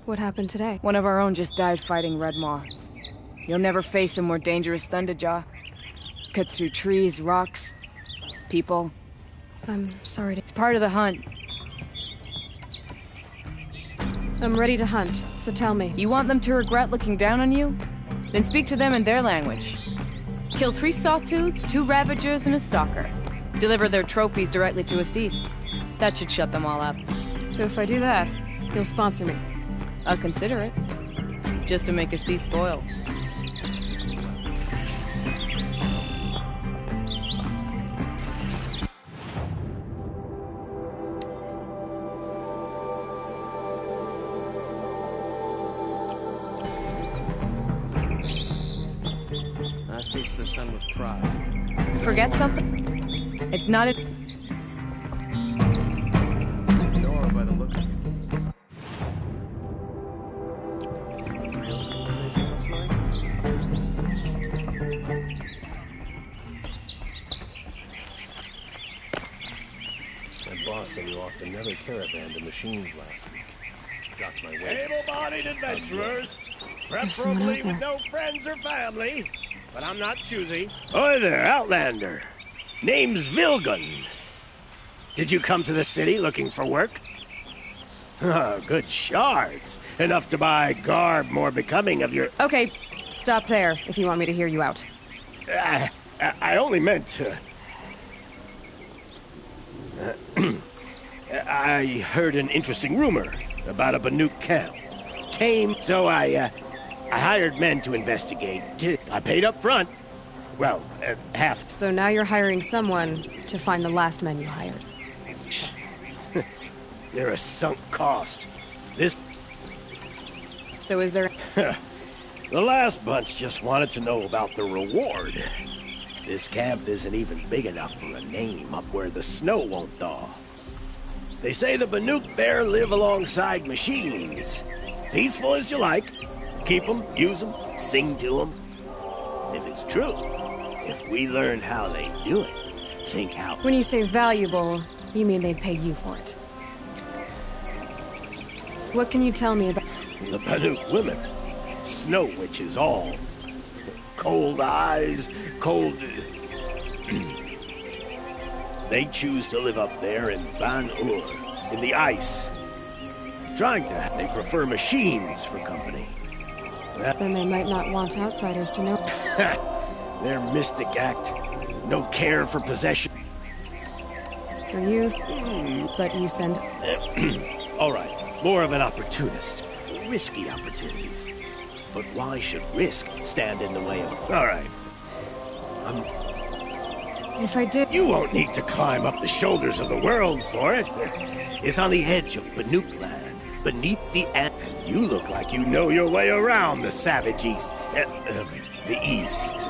Speaker 4: What happened today?
Speaker 1: One of our own just died fighting Redmaw. You'll never face a more dangerous Thunderjaw. Cuts through trees, rocks, people.
Speaker 4: I'm sorry to...
Speaker 1: It's part of the hunt.
Speaker 4: I'm ready to hunt, so tell me.
Speaker 1: You want them to regret looking down on you? Then speak to them in their language. Kill 3 Sawtooths, 2 Ravagers, and a Stalker. Deliver their trophies directly to Assis. That should shut them all up.
Speaker 4: So if I do that, you'll sponsor me?
Speaker 1: I'll consider it. Just to make Assis spoil.
Speaker 18: I face the sun with pride.
Speaker 1: Forget something? It's not a...
Speaker 18: Nora by the look of it.
Speaker 21: My boss said he lost another caravan to machines last week. Got my wages.
Speaker 2: Able-bodied adventurers, preferably with no friends or family, but I'm not choosy. Hi there, Outlander. Name's Vilgun. Did you come to the city looking for work? Oh, good shards. Enough to buy garb more becoming of your...
Speaker 4: Okay, stop there if you want me to hear you out.
Speaker 2: I only meant to... I heard an interesting rumor about a Banuk camp. Tame, so I hired men to investigate. I paid up front. Well, half.
Speaker 4: So now you're hiring someone to find the last men you hired.
Speaker 2: They're a sunk cost. This...
Speaker 4: So is there...
Speaker 2: The last bunch just wanted to know about the reward. This camp isn't even big enough for a name up where the snow won't thaw. They say the Banuk there live alongside machines. Peaceful as you like. Keep them, use them, sing to them. If it's true, if we learn how they do it, think how...
Speaker 4: When you say valuable, you mean they'd pay you for it. What can you tell me about...
Speaker 2: The Banuk women. Snow witches all. cold eyes, cold... They choose to live up there in Ban-Ur, in the ice. They prefer machines for company.
Speaker 4: Then they might not want outsiders to know.
Speaker 2: Their mystic act. No care for possession.
Speaker 4: For you, but you send...
Speaker 2: All right, more of an opportunist. Risky opportunities. But why should risk stand in the way of... All right.
Speaker 4: If I did...
Speaker 2: You won't need to climb up the shoulders of the world for it. It's on the edge of Banuk land, beneath the and you look like you know your way around the savage east. The east.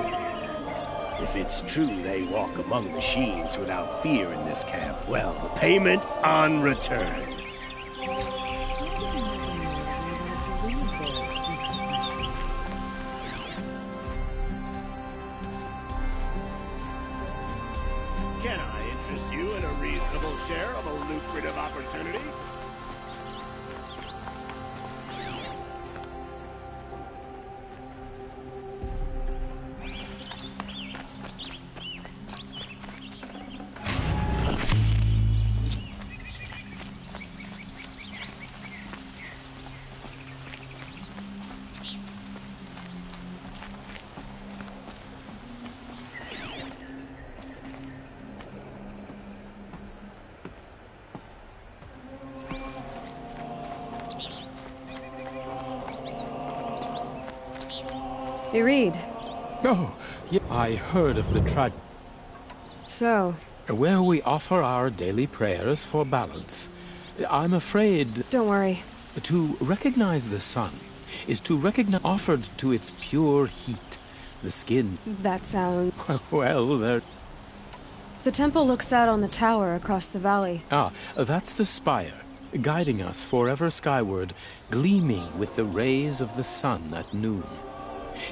Speaker 2: If it's true they walk among machines without fear in this camp, well, the payment on return. Can I interest you in a reasonable share of a lucrative opportunity?
Speaker 4: You read.
Speaker 22: Oh, yeah, I heard of the tragedy.
Speaker 4: So?
Speaker 22: Where we offer our daily prayers for balance. I'm afraid...
Speaker 4: Don't worry.
Speaker 22: To recognize the sun is to recognize offered to its pure heat. The skin...
Speaker 4: That sounds...
Speaker 22: Well, there...
Speaker 4: The temple looks out on the tower across the valley.
Speaker 22: Ah, that's the spire, guiding us forever skyward, gleaming with the rays of the sun at noon.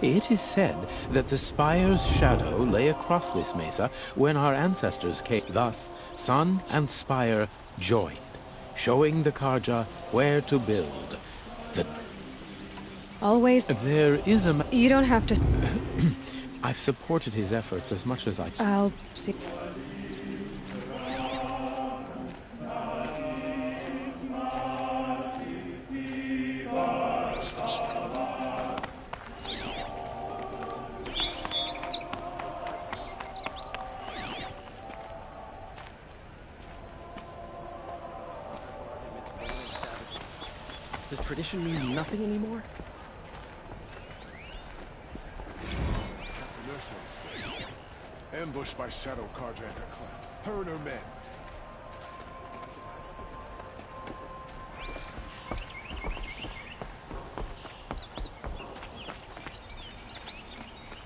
Speaker 22: It is said that the spire's shadow lay across this mesa when our ancestors came. Thus, sun and spire joined, showing the Karja where to build.
Speaker 4: Always...
Speaker 22: There is a...
Speaker 4: You don't have to...
Speaker 22: I've supported his efforts as much as I...
Speaker 4: I'll see...
Speaker 18: Does tradition mean nothing anymore?
Speaker 3: Ambushed by Shadow Karja at the cleft. Her and her men.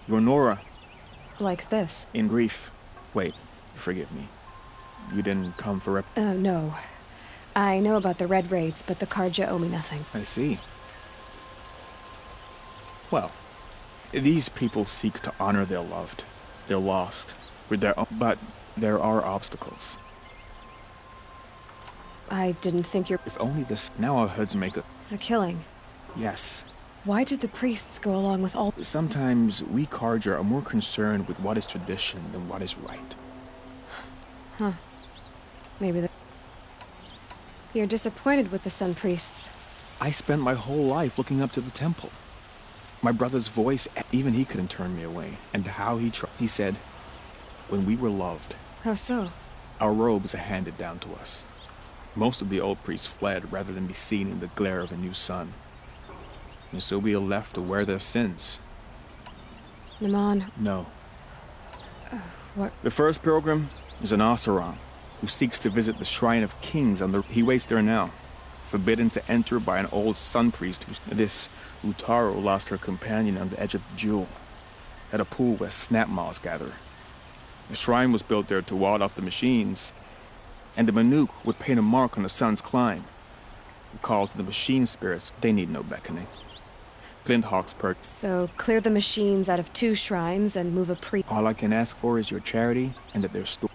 Speaker 20: You're Nora.
Speaker 4: Like this.
Speaker 20: In grief. Wait, forgive me. You didn't come for
Speaker 4: no. I know about the Red Raids, but the Karja owe me nothing.
Speaker 20: I see. Well, these people seek to honor their loved, their lost, with their own, but there are obstacles.
Speaker 4: I didn't think you're...
Speaker 20: If only this... Now our hoods make a...
Speaker 4: The killing.
Speaker 20: Yes.
Speaker 4: Why did the priests go along with all...
Speaker 20: Sometimes we Karja are more concerned with what is tradition than what is right.
Speaker 4: Huh. Maybe You're disappointed with the Sun Priests.
Speaker 20: I spent my whole life looking up to the temple. My brother's voice, even he couldn't turn me away. And how he tried. He said, when we were loved...
Speaker 4: How so?
Speaker 20: Our robes are handed down to us. Most of the old priests fled rather than be seen in the glare of a new sun. And so we are left to wear their sins.
Speaker 4: Naman?
Speaker 20: No.
Speaker 4: What?
Speaker 20: The first pilgrim is an Oseram, who seeks to visit the Shrine of Kings on the... He waits there now, forbidden to enter by an old sun priest who's... This Utaru lost her companion on the edge of the jewel, at a pool where snap moths gather. The shrine was built there to ward off the machines, and the Banuk would paint a mark on the sun's climb. A call to the machine spirits, they need no beckoning. Glinthawk's perch.
Speaker 4: So, clear the machines out of 2 shrines and move a priest.
Speaker 20: All I can ask for is your charity, and that there's still...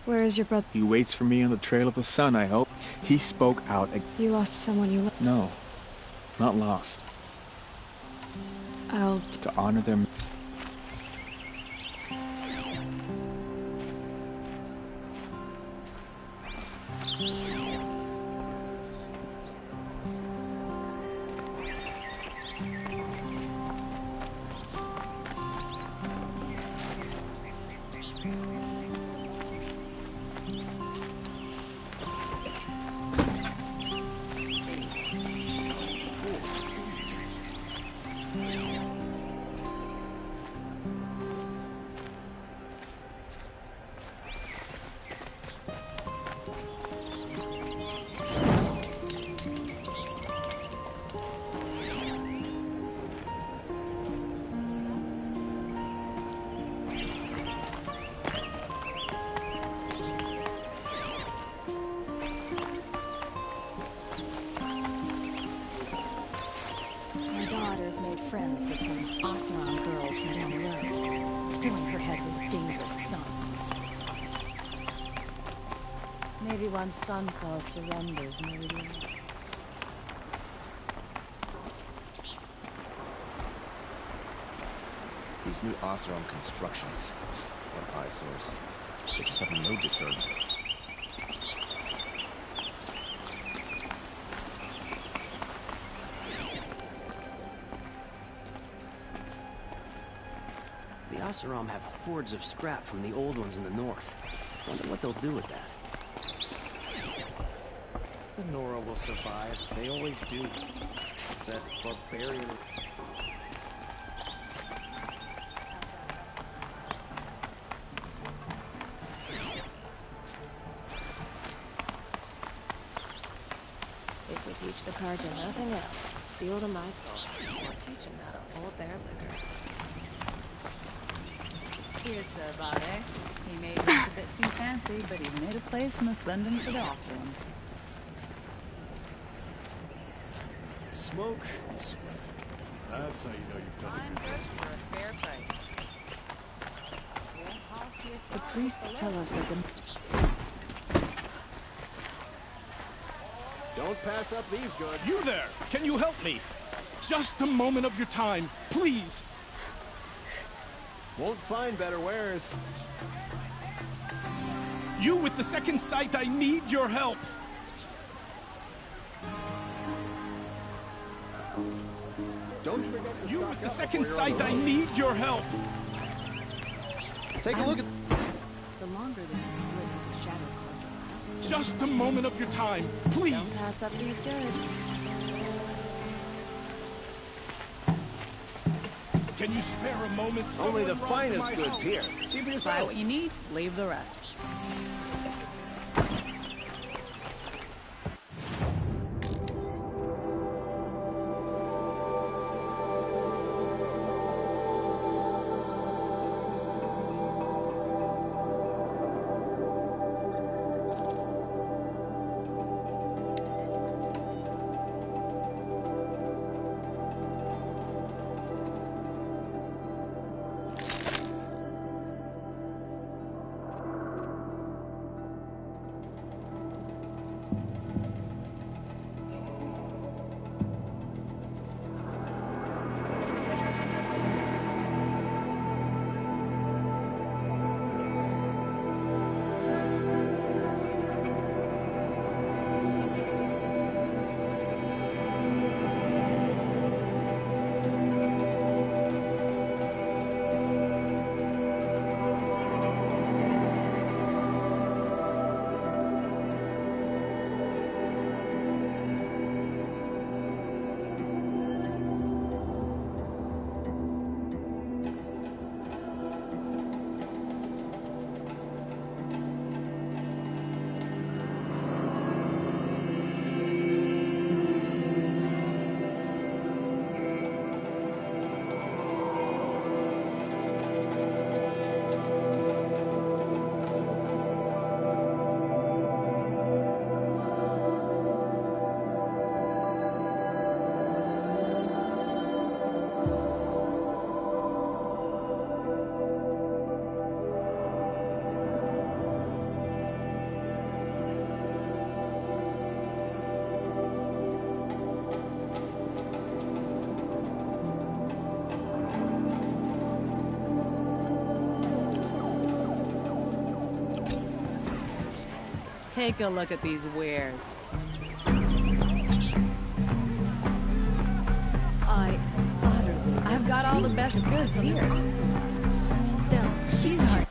Speaker 4: Where is your brother?
Speaker 20: He waits for me on the trail of the sun, I hope. He spoke out...
Speaker 4: You lost someone you loved?
Speaker 20: No. Not lost.
Speaker 4: I'll...
Speaker 20: To honor them...
Speaker 10: friends with some Oseram girls from down the road, filling her head with dangerous nonsense.
Speaker 1: Maybe once Sunfall surrenders, maybe.
Speaker 7: These new Oseram constructions, what eyesores. They just have no discernment.
Speaker 8: The Oseram have hordes of scrap from the old ones in the north. Wonder what they'll do with that.
Speaker 18: The Nora will survive. They always do. It's that barbarian...
Speaker 9: If we teach the Karja nothing else, steel to my soul. We're teaching how to hold their liquor.
Speaker 11: Here's to Bade. He made us a bit too fancy, but he made a place in the Slendon for the awesome.
Speaker 3: Smoke and sweat. That's how you know you've done
Speaker 11: I'm
Speaker 3: it.
Speaker 11: just for a fair price.
Speaker 4: The priests tell us they've been...
Speaker 3: Don't pass up these goods.
Speaker 25: You there! Can you help me? Just a moment of your time, please!
Speaker 3: Won't find better wares.
Speaker 25: You with the second sight, I need your help!
Speaker 3: Don't forget
Speaker 25: You with the second sight, I need your help!
Speaker 3: Take a look at...
Speaker 9: The longer this split with the Shadow Karja lasts...
Speaker 25: Just a moment of your time, please!
Speaker 9: Don't pass up these goods.
Speaker 25: Can you spare a moment?
Speaker 3: Only the
Speaker 25: Someone
Speaker 3: finest
Speaker 25: run to my
Speaker 3: goods
Speaker 25: house.
Speaker 3: here. See for
Speaker 11: Buy
Speaker 3: yourself.
Speaker 11: what you need, leave the rest. Take a look at these wares. I've got all the best goods here.
Speaker 9: Bill, she's hard.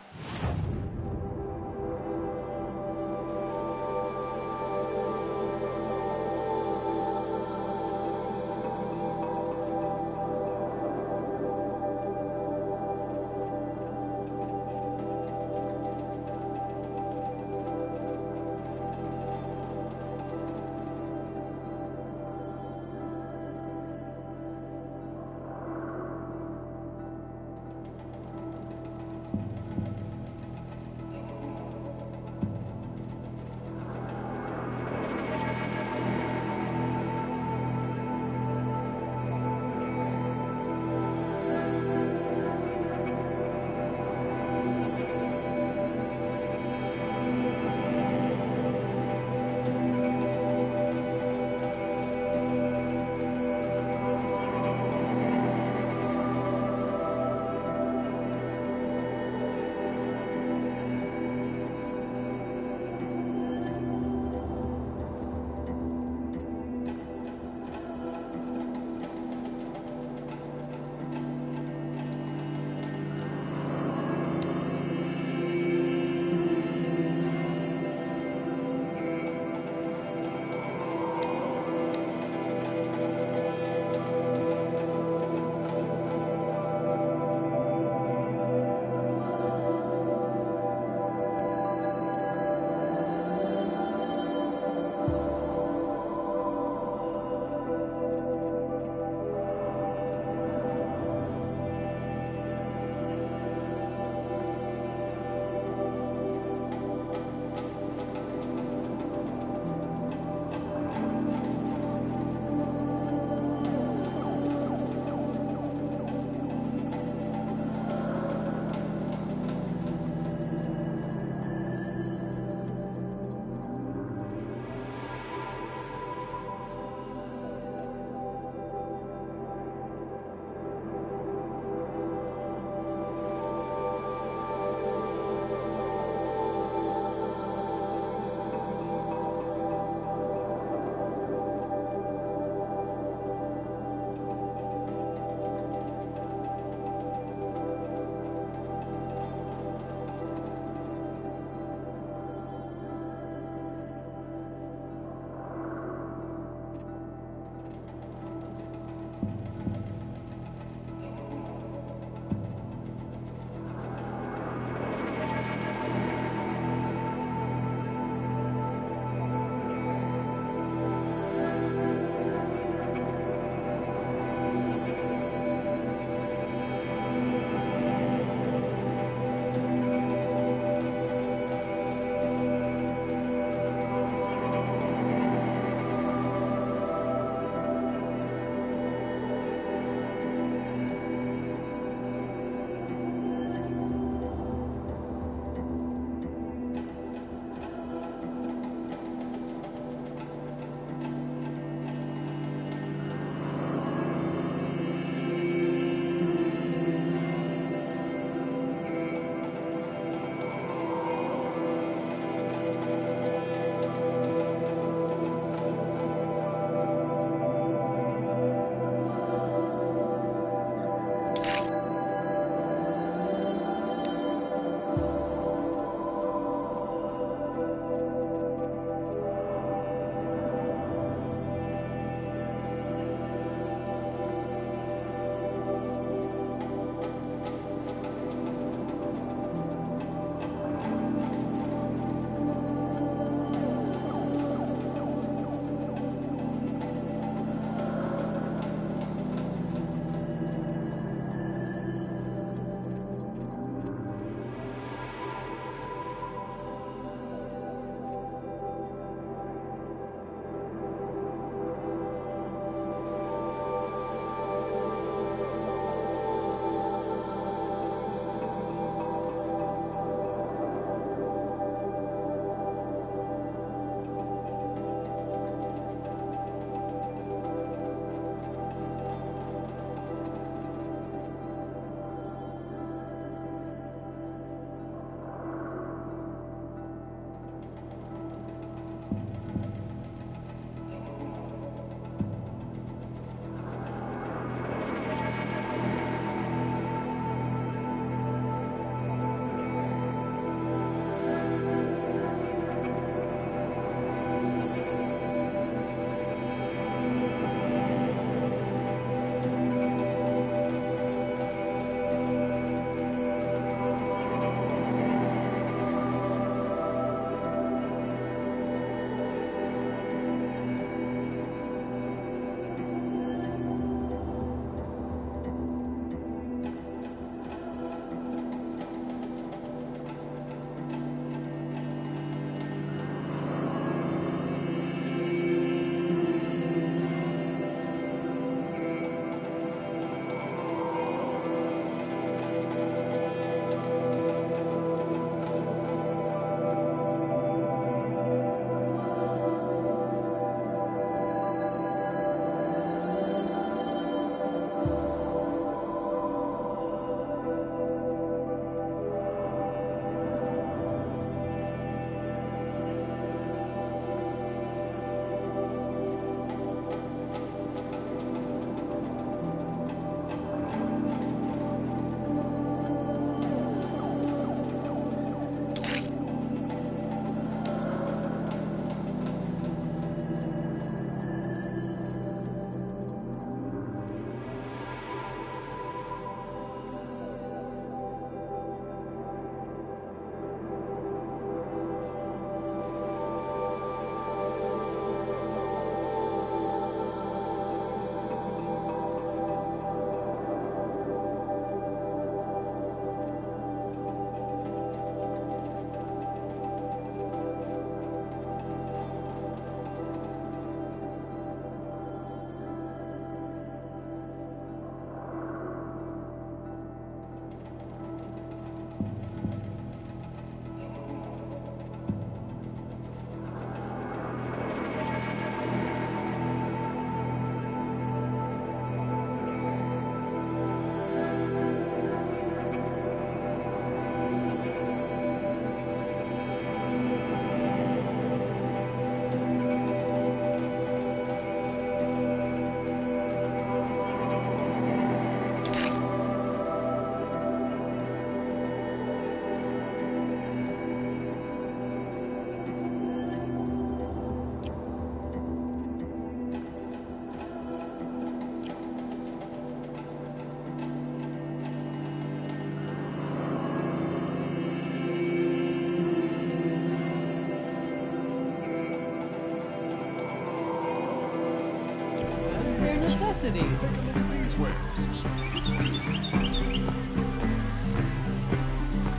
Speaker 11: necessities.
Speaker 3: These wares.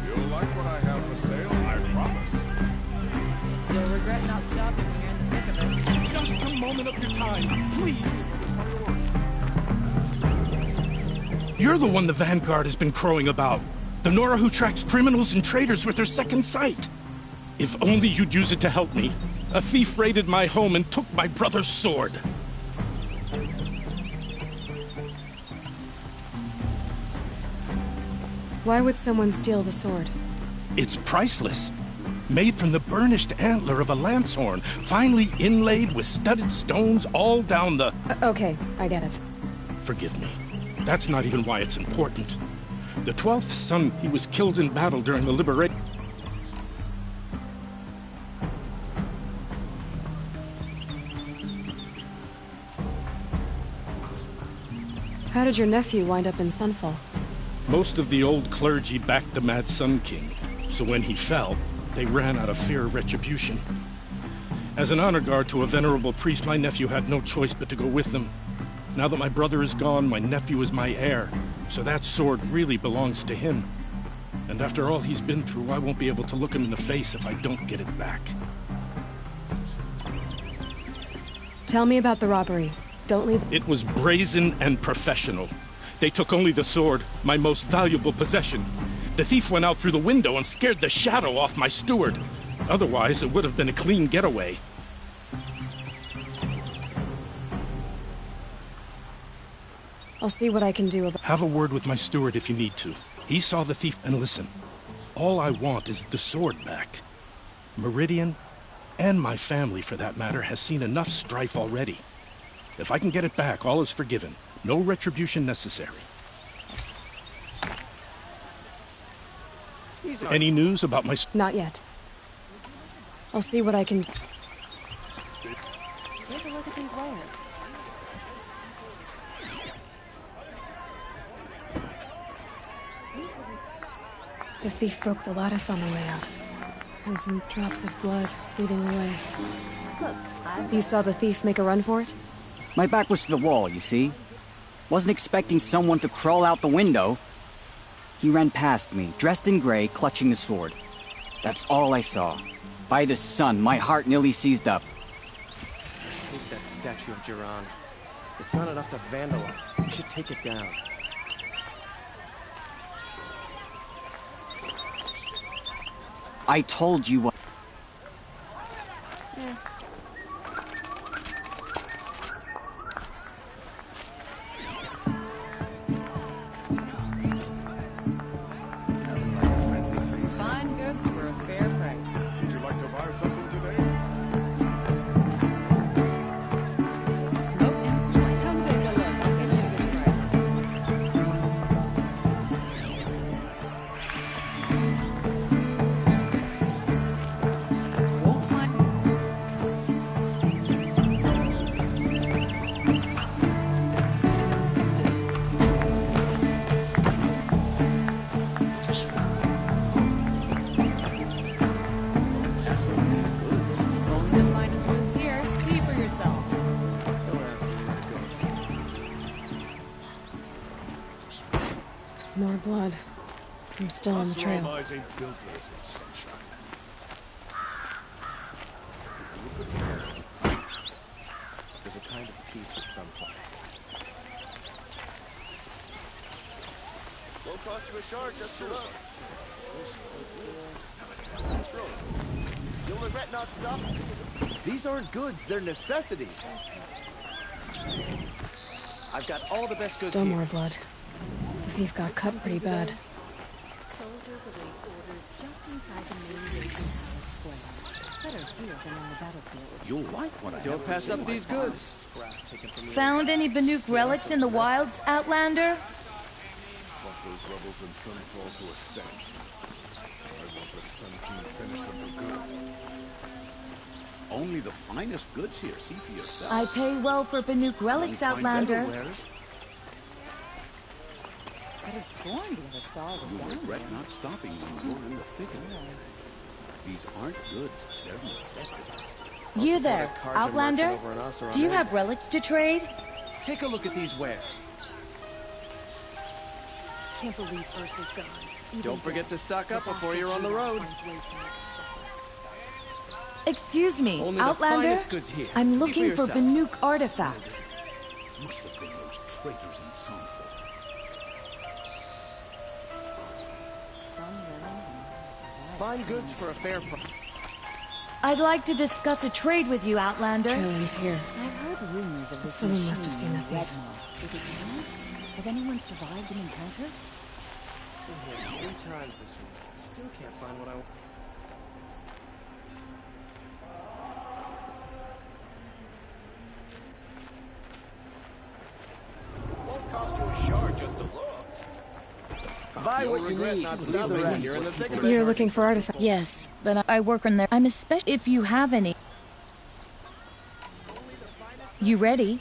Speaker 3: You'll like what I have for sale, I promise.
Speaker 11: You'll regret not stopping when you're in the thick of it.
Speaker 25: Just a moment of your time, please. You're the one the Vanguard has been crowing about. The Nora who tracks criminals and traitors with her second sight. If only you'd use it to help me. A thief raided my home and took my brother's sword.
Speaker 4: Why would someone steal the sword?
Speaker 25: It's priceless. Made from the burnished antler of a lancehorn, finely inlaid with studded stones all down the...
Speaker 4: Okay, I get it.
Speaker 25: Forgive me. That's not even why it's important. The 12th son, he was killed in battle during the liberation.
Speaker 4: How did your nephew wind up in Sunfall?
Speaker 25: Most of the old clergy backed the Mad Sun King, so when he fell, they ran out of fear of retribution. As an honor guard to a venerable priest, my nephew had no choice but to go with them. Now that my brother is gone, my nephew is my heir, so that sword really belongs to him. And after all he's been through, I won't be able to look him in the face if I don't get it back.
Speaker 4: Tell me about the robbery. Don't leave...
Speaker 25: It was brazen and professional. They took only the sword, my most valuable possession. The thief went out through the window and scared the shadow off my steward. Otherwise, it would have been a clean getaway.
Speaker 4: I'll see what I can do about...
Speaker 25: Have a word with my steward if you need to. He saw the thief, and listen. All I want is the sword back. Meridian, and my family for that matter, has seen enough strife already. If I can get it back, all is forgiven. No retribution necessary. Any news about my...
Speaker 4: Not yet. I'll see what I can...
Speaker 9: Take a look at these wares.
Speaker 4: The thief broke the lattice on the way out. And some drops of blood bleeding away.
Speaker 9: Look,
Speaker 4: You saw the thief make a run for it?
Speaker 13: My back was to the wall, you see? Wasn't expecting someone to crawl out the window. He ran past me, dressed in gray, clutching the sword. That's all I saw. By the sun, my heart nearly seized up.
Speaker 18: Take that statue of Jiran. It's not enough to vandalize. We should take it down.
Speaker 13: I told you what...
Speaker 11: Fine goods for a fair price.
Speaker 3: Would you like to buy something today?
Speaker 11: Smoke and sweat. Come take a look. I'll give you a good price. Won't find... Only the finest goods here. See for yourself.
Speaker 4: More blood. I'm still on the trail.
Speaker 3: Eyes ain't built for this much sunshine.
Speaker 7: There's a kind of peace with sunflower.
Speaker 3: Won't cost you a shard just to look. Let's roll. You'll regret not stopping. These aren't goods, they're necessities.
Speaker 18: I've got all the best goods
Speaker 4: Still
Speaker 18: here.
Speaker 4: more blood. The thief got cut pretty bad.
Speaker 9: Soldiers await orders just inside the main gate in Town Square. Better here than on the battlefield.
Speaker 7: You'll like what I
Speaker 18: Don't
Speaker 7: have.
Speaker 18: pass up these goods. Scrap taken from the
Speaker 14: Found any Banuk relics in the wilds, Outlander?
Speaker 3: Fuck those rebels and Sunfall to a standstill. I want the Sun King to finish them for good.
Speaker 15: Only the finest goods here. See for yourself.
Speaker 14: I pay well for Banuk relics, Outlander.
Speaker 11: Could have sworn the other stall was
Speaker 15: You
Speaker 11: down
Speaker 15: regret
Speaker 11: there.
Speaker 15: not stopping when you're in the thick of it. These aren't goods, they're necessities.
Speaker 14: You there,
Speaker 18: Carja
Speaker 14: Outlander?
Speaker 18: merchant over in Oseram,
Speaker 14: Do you
Speaker 18: eh?
Speaker 14: have relics to trade?
Speaker 18: Take a look at these wares.
Speaker 9: Can't believe Ursa's gone.
Speaker 18: Don't forget to stock up before you're on the road.
Speaker 14: Excuse me,
Speaker 18: Only the
Speaker 14: Outlander?
Speaker 18: finest goods here.
Speaker 14: I'm
Speaker 18: See
Speaker 14: looking for
Speaker 18: yourself.
Speaker 14: Banuk artifacts.
Speaker 15: Must have been those traitors in Sunfall.
Speaker 18: Fine goods for a fair price.
Speaker 14: I'd like to discuss a trade with you, Outlander.
Speaker 4: Trailing's here.
Speaker 11: I've heard rumors of this
Speaker 4: Someone
Speaker 11: machine
Speaker 4: must have seen the thief.
Speaker 11: Redmore. Is it yours? Has anyone survived an encounter?
Speaker 18: Been here 3 times this week. Still can't find what I want.
Speaker 3: Won't cost you a shard just to look.
Speaker 18: Buy what you need. Not stop it when you're in the thick of it.
Speaker 4: You're looking for artifacts.
Speaker 14: Yes, but I work on there. I'm especially if you have any. You ready?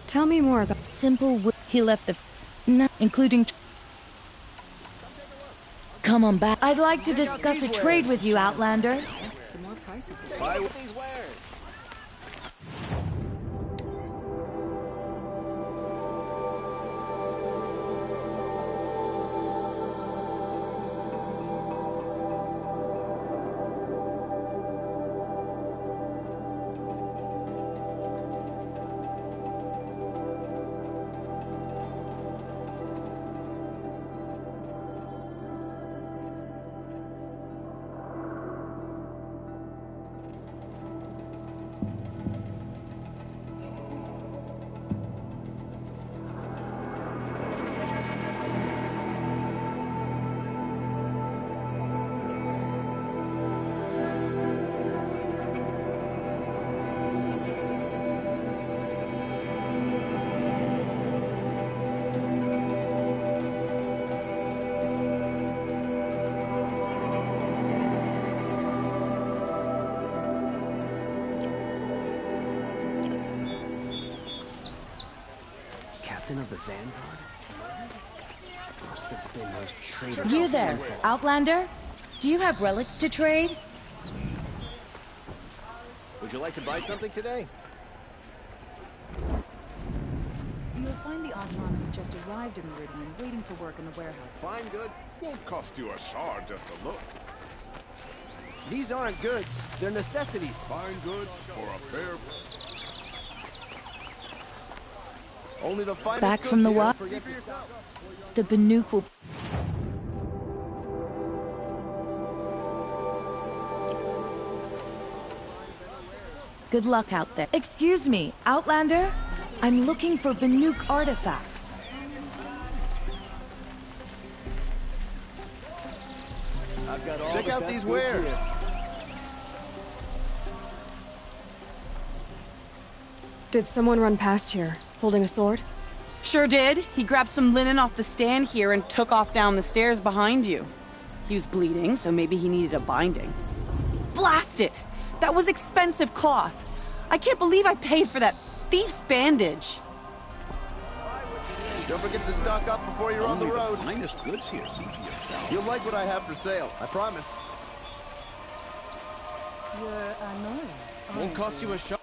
Speaker 4: Tell me more about
Speaker 14: simple wood. He left the including. Come on back. I'd like to discuss a trade with you, Outlander.
Speaker 11: The more prices we
Speaker 18: Buy these wares. Captain of the Vanguard? Must have been those traitors.
Speaker 14: You
Speaker 18: of
Speaker 14: there,
Speaker 18: Sunfall.
Speaker 14: Outlander? Do you have relics to trade?
Speaker 18: Would you like to buy something today?
Speaker 11: You'll find the Oseram who just arrived in Meridian waiting for work in the warehouse.
Speaker 3: Fine good. Won't cost you a shard just to look.
Speaker 18: These aren't goods. They're necessities.
Speaker 3: Fine goods for a fair...
Speaker 18: Only the finest
Speaker 14: Back
Speaker 18: goods
Speaker 14: from the
Speaker 18: here.
Speaker 14: what?
Speaker 18: Forget for yourself.
Speaker 14: The Banuk will. Good luck out there. Excuse me, Outlander? I'm looking for Banuk artifacts.
Speaker 18: I've got all
Speaker 5: Check
Speaker 18: the
Speaker 5: out
Speaker 18: best
Speaker 5: these
Speaker 18: goods
Speaker 5: wares.
Speaker 18: here.
Speaker 4: Did someone run past here, holding a sword?
Speaker 6: Sure did. He grabbed some linen off the stand here and took off down the stairs behind you. He was bleeding, so maybe he needed a binding. Blast it! That was expensive cloth. I can't believe I paid for that thief's bandage.
Speaker 5: Don't forget to stock up before you're on the
Speaker 15: Only
Speaker 5: road.
Speaker 15: the finest goods here. See for yourself.
Speaker 5: You'll like what I have for sale, I promise.
Speaker 11: You're annoying.
Speaker 18: Won't cost you a shot.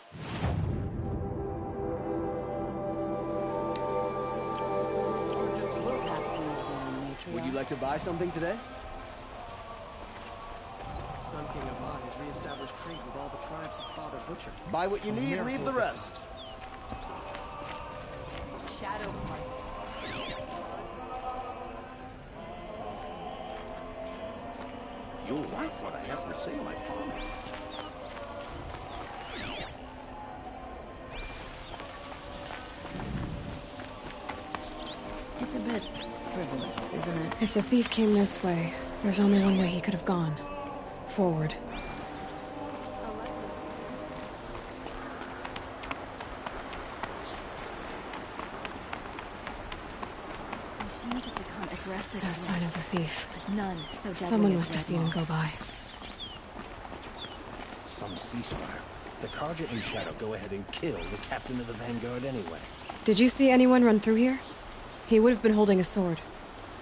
Speaker 11: Just a little half nature.
Speaker 18: Would you like to buy something today? Sun King of An has reestablished trade with all the tribes his father butchered.
Speaker 5: Buy what you need, leave the rest.
Speaker 11: Shadow Party.
Speaker 15: You'll like what I have for sale, I promise.
Speaker 11: It's a bit frivolous, isn't it?
Speaker 4: If the thief came this way, there's only one way he could have gone. Forward.
Speaker 9: seems to become aggressive.
Speaker 4: No sign of the thief.
Speaker 9: But none so deadly
Speaker 4: Someone
Speaker 9: as
Speaker 4: must have
Speaker 9: red
Speaker 4: seen him go
Speaker 9: moths.
Speaker 4: by.
Speaker 2: Some ceasefire. The Carja and Shadow go ahead and kill the captain of the Vanguard anyway.
Speaker 4: Did you see anyone run through here? He would have been holding a sword.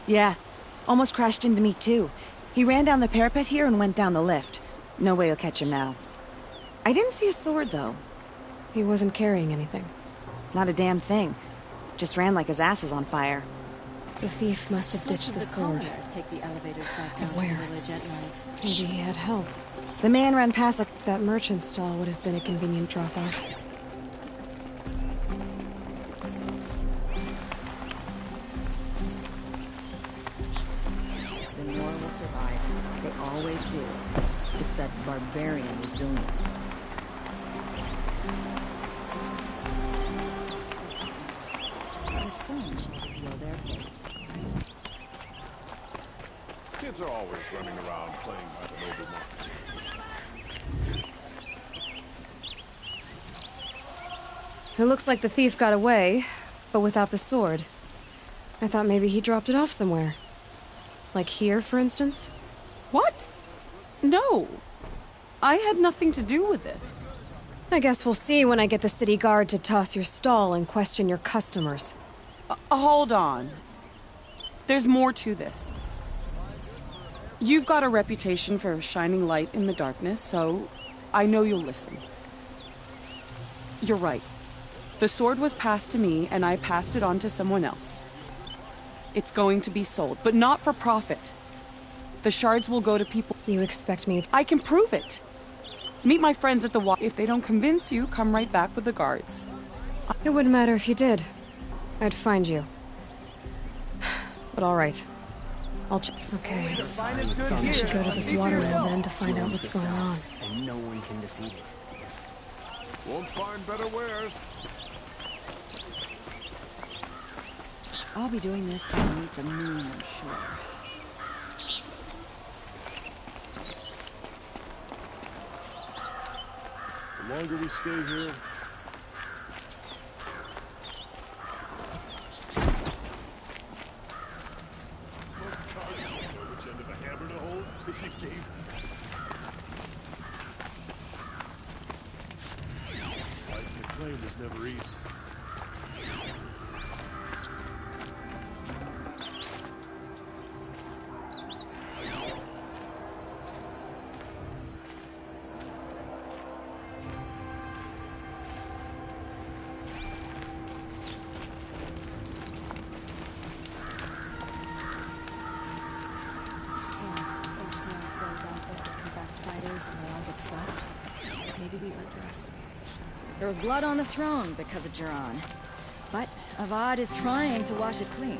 Speaker 6: Yeah. Almost crashed into me, too. He ran down the parapet here and went down the lift. No way you'll catch him now. I didn't see a sword, though.
Speaker 4: He wasn't carrying anything.
Speaker 6: Not a damn thing. Just ran like his ass was on fire.
Speaker 4: The thief must have ditched the sword.
Speaker 9: Take the elevators back down to
Speaker 4: Where?
Speaker 9: the village at night.
Speaker 4: Maybe he had help.
Speaker 6: The man ran past like...
Speaker 4: That merchant stall would have been a convenient drop-off.
Speaker 12: The Nor will survive. They always do. It's that barbarian resilience. The sun should reveal their fate.
Speaker 3: Kids are always running around playing by the nobleman.
Speaker 4: It looks like the thief got away, but without the sword. I thought maybe he dropped it off somewhere. Like here, for instance?
Speaker 6: What? No. I had nothing to do with this.
Speaker 4: I guess we'll see when I get the city guard to toss your stall and question your customers.
Speaker 6: Hold on. There's more to this. You've got a reputation for shining light in the darkness, so I know you'll listen. You're right. The sword was passed to me, and I passed it on to someone else. It's going to be sold, but not for profit. The shards will go to people...
Speaker 4: You expect me to...
Speaker 6: I can prove it. Meet my friends at the wall. If they don't convince you, come right back with the guards.
Speaker 4: It wouldn't matter if you did. I'd find you. But all right. I'll check. Okay. I should go to this water mill then to find out what's going on.
Speaker 8: And no one can defeat it.
Speaker 3: Won't find better wares.
Speaker 12: I'll be doing this till we meet the moon, I'm sure.
Speaker 3: The longer we stay here, which end of a hammer to hold if you gave. Life in claim was never easy.
Speaker 9: Maybe we've underestimated.
Speaker 12: There was blood on the throne because of Jiran. But Avad is trying to wash it clean.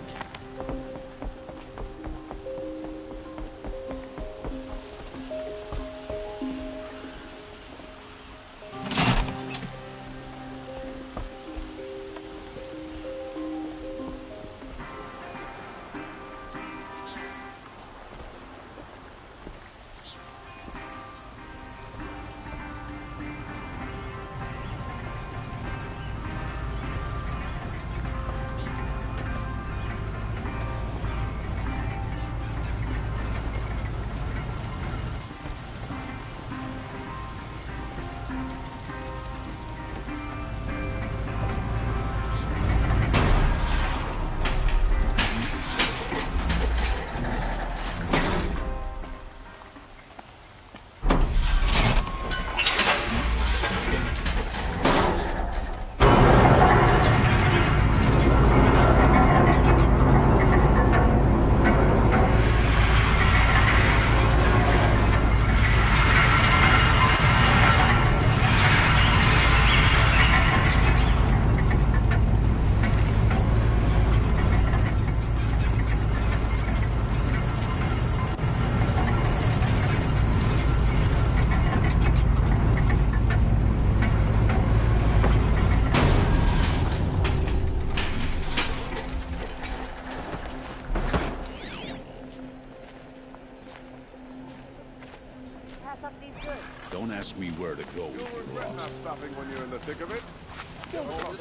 Speaker 15: Don't ask me where to go.
Speaker 3: You'll regret not stopping when you're in the thick of it.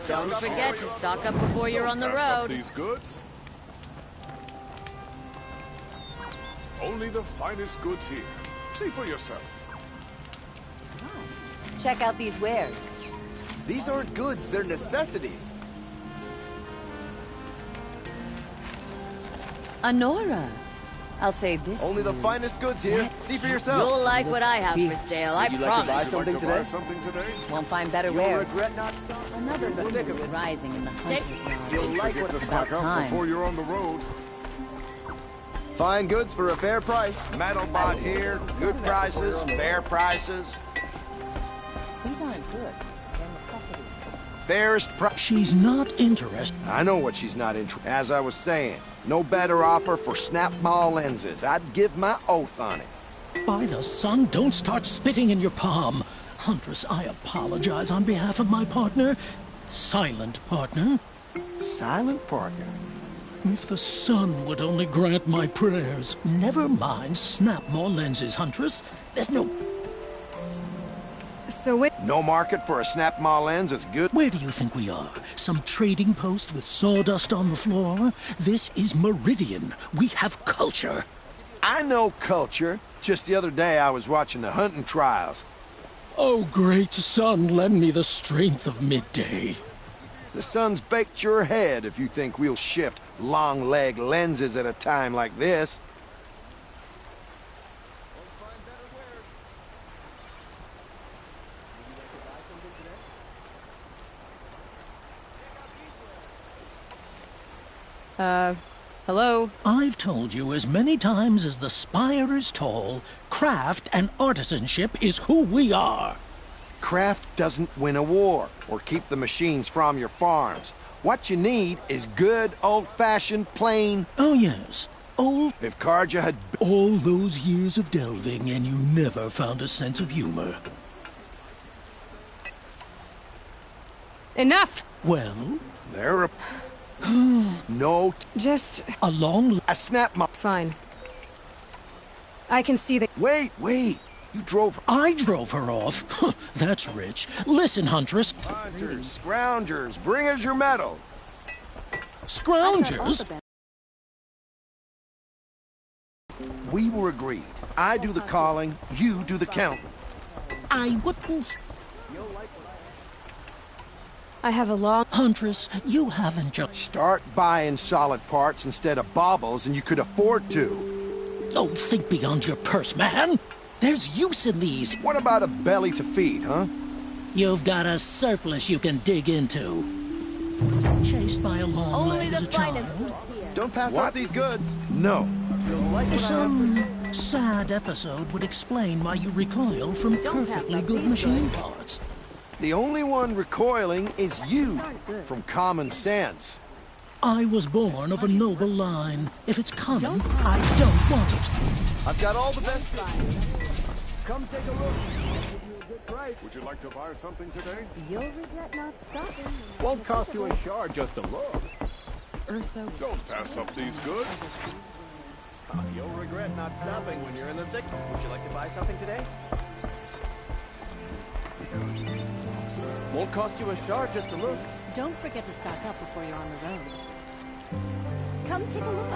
Speaker 12: Don't forget to stock up before you're on the
Speaker 3: Pass up
Speaker 12: road.
Speaker 3: these goods. Only the finest goods here. See for yourself.
Speaker 16: Check out these wares.
Speaker 5: These aren't goods, they're necessities.
Speaker 16: Honora. I'll say this.
Speaker 5: Only the finest goods here. See for yourself.
Speaker 16: You'll like what I have for sale, I
Speaker 5: Would you
Speaker 16: promise.
Speaker 5: like to buy something today?
Speaker 16: Won't find better
Speaker 5: You'll
Speaker 16: wares.
Speaker 5: regret not.
Speaker 16: Another boom is rising in the hunter's lodge.
Speaker 5: You'll like
Speaker 3: Forget
Speaker 5: what
Speaker 3: to
Speaker 5: it's
Speaker 3: stock
Speaker 5: about
Speaker 3: up
Speaker 5: time.
Speaker 3: before you're on the road.
Speaker 5: Fine goods for a fair price.
Speaker 17: Metal bought here, good prices, fair prices.
Speaker 16: These aren't good. They're necessities.
Speaker 17: Fairest price.
Speaker 19: She's not interested.
Speaker 17: I know what she's not interested. As I was saying, no better offer for snap mall lenses. I'd give my oath on it.
Speaker 19: By the sun, don't start spitting in your palm. Huntress, I apologize on behalf of my partner. Silent partner.
Speaker 17: Silent partner?
Speaker 19: If the sun would only grant my prayers. Never mind snap more lenses, Huntress. There's no...
Speaker 4: So wait...
Speaker 17: No market for a snap mall lens is good.
Speaker 19: Where do you think we are? Some trading post with sawdust on the floor? This is Meridian. We have culture.
Speaker 17: I know culture. Just the other day I was watching the hunting trials.
Speaker 19: Oh, great sun, lend me the strength of midday.
Speaker 17: The sun's baked your head if you think we'll shift long leg lenses at a time like this.
Speaker 1: Hello?
Speaker 19: I've told you as many times as the spire is tall, craft and artisanship is who we are.
Speaker 17: Craft doesn't win a war or keep the machines from your farms. What you need is good, old-fashioned, plain...
Speaker 19: Oh, yes. Old...
Speaker 17: If Karja had...
Speaker 19: All those years of delving and you never found a sense of humor.
Speaker 1: Enough!
Speaker 19: Well?
Speaker 17: There are... No...
Speaker 4: Just...
Speaker 19: A long...
Speaker 17: I snapped my...
Speaker 4: Fine. I can see that...
Speaker 17: Wait! You drove her...
Speaker 19: I drove her off? That's rich. Listen, Huntress.
Speaker 17: Hunters, scroungers, bring us your metal.
Speaker 19: Scroungers?
Speaker 17: We were agreed. I do the calling, you do the counting.
Speaker 19: I wouldn't...
Speaker 4: I have a long...
Speaker 19: Huntress, you haven't just...
Speaker 17: Start buying solid parts instead of baubles and you could afford to.
Speaker 19: Don't think beyond your purse, man. There's use in these.
Speaker 17: What about a belly to feed, huh?
Speaker 19: You've got a surplus you can dig into. Chased by a long leg as a child.
Speaker 5: Don't pass up these goods.
Speaker 17: No.
Speaker 19: Some sad episode would explain why you recoil from perfectly good machine parts.
Speaker 17: The only one recoiling is you, from common sense.
Speaker 19: I was born of a noble line. If it's common, I don't want it.
Speaker 5: I've got all the best. Come take a look.
Speaker 3: Would you like to buy something today?
Speaker 9: You'll regret not stopping.
Speaker 15: Won't cost you a shard just to look.
Speaker 1: Urso.
Speaker 3: Don't pass up these goods.
Speaker 5: You'll regret not stopping when you're in the thick. Would you like to buy something today? Won't cost you a shard just to look.
Speaker 9: Don't forget to stock up before you're on the road. Come take a look.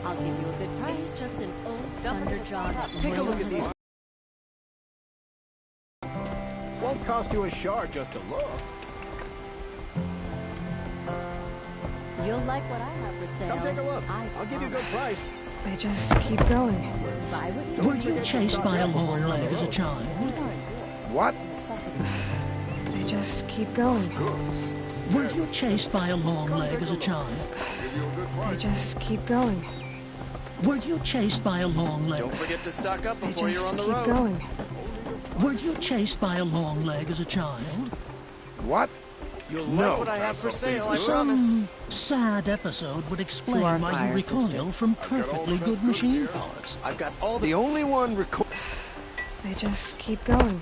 Speaker 9: I'll give you a good price. It's just an old thunder jaw.
Speaker 5: Take a look at these.
Speaker 15: Won't cost you a shard just to look.
Speaker 9: You'll like what I have for sale.
Speaker 15: Come take a look. I'll give you a good price.
Speaker 4: They just keep going.
Speaker 19: Were you chased by a long leg as a child?
Speaker 17: What?
Speaker 4: They just keep going.
Speaker 19: Were you chased by a long leg as a child?
Speaker 4: They just keep going.
Speaker 19: Were you chased by a long leg?
Speaker 5: Don't forget to stock up
Speaker 4: They
Speaker 5: before you're
Speaker 4: just
Speaker 5: on the
Speaker 4: keep
Speaker 5: road.
Speaker 4: going.
Speaker 19: Were you chased by a long leg as a child?
Speaker 17: What?
Speaker 5: You'll
Speaker 17: No.
Speaker 5: like what I have for sale, I promise.
Speaker 19: Some sad episode would explain
Speaker 1: our
Speaker 19: why
Speaker 1: fire
Speaker 19: you recoil
Speaker 1: system.
Speaker 19: from perfectly good machine parts.
Speaker 5: I've got all
Speaker 17: The only one
Speaker 4: They just keep going.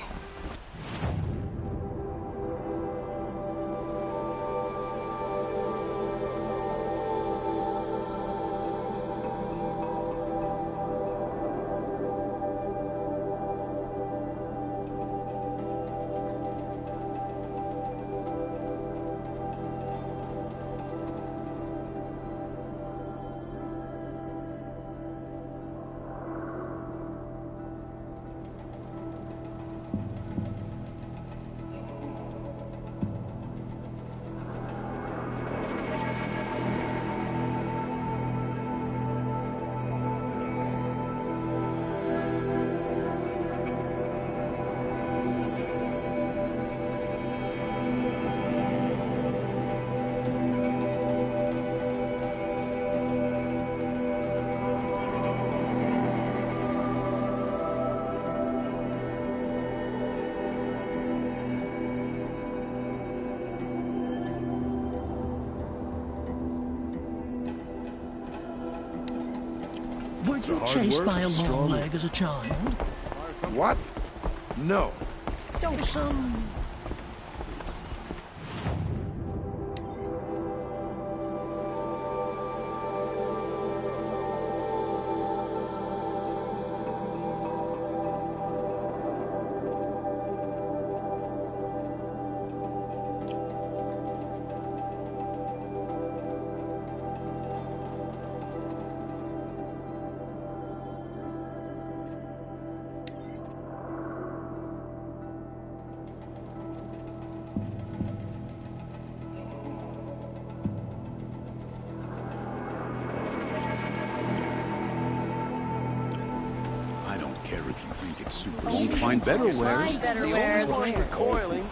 Speaker 19: Were you chased by a long leg as a child?
Speaker 17: What? No.
Speaker 19: Don't some...
Speaker 15: You'd find better wares.
Speaker 9: Find better wares.
Speaker 5: Recoiling.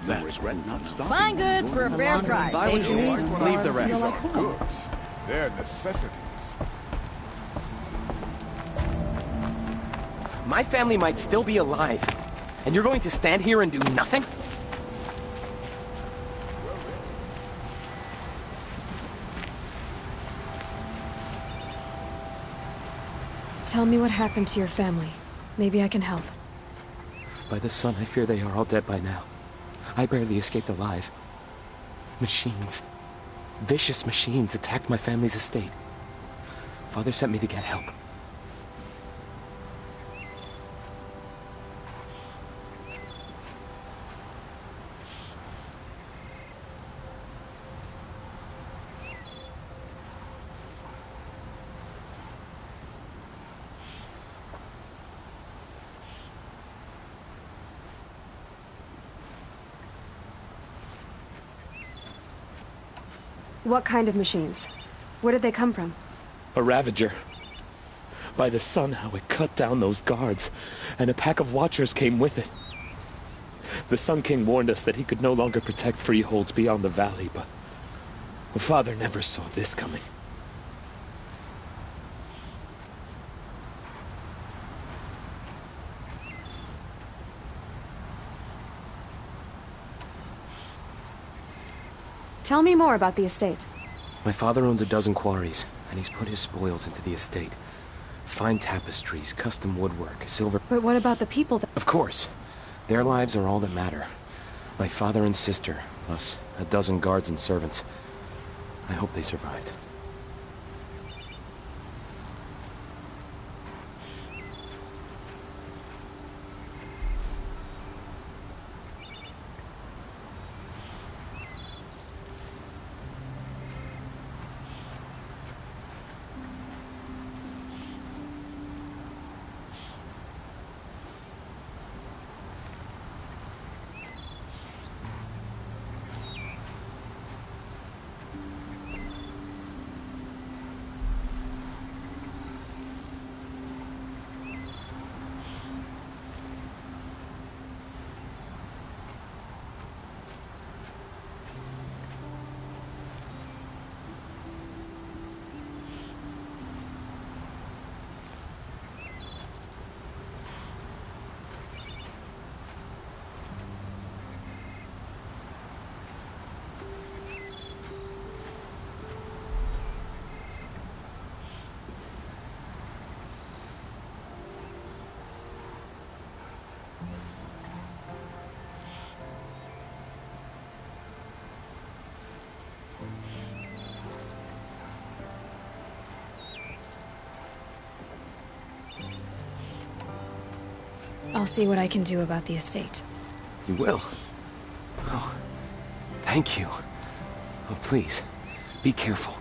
Speaker 15: You regret not stopping.
Speaker 9: Fine goods for a fair price.
Speaker 18: Buy what you need, leave the rest.
Speaker 3: These are goods. They're necessities.
Speaker 20: My family might still be alive, and you're going to stand here and do nothing?
Speaker 4: Tell me what happened to your family. Maybe I can help.
Speaker 20: By the sun, I fear they are all dead by now. I barely escaped alive. Machines. Vicious machines attacked my family's estate. Father sent me to get help.
Speaker 4: What kind of machines? Where did they come from?
Speaker 20: A Ravager. By the sun, how it cut down those guards, and a pack of watchers came with it. The Sun King warned us that he could no longer protect freeholds beyond the valley, but Father never saw this coming.
Speaker 4: Tell me more about the estate.
Speaker 20: My father owns a dozen quarries, and he's put his spoils into the estate. Fine tapestries, custom woodwork, silver...
Speaker 4: But what about the people that...
Speaker 20: Of course. Their lives are all that matter. My father and sister, plus a dozen guards and servants. I hope they survived.
Speaker 4: I'll see what I can do about the estate.
Speaker 20: You will? Oh, thank you. Oh, please, be careful.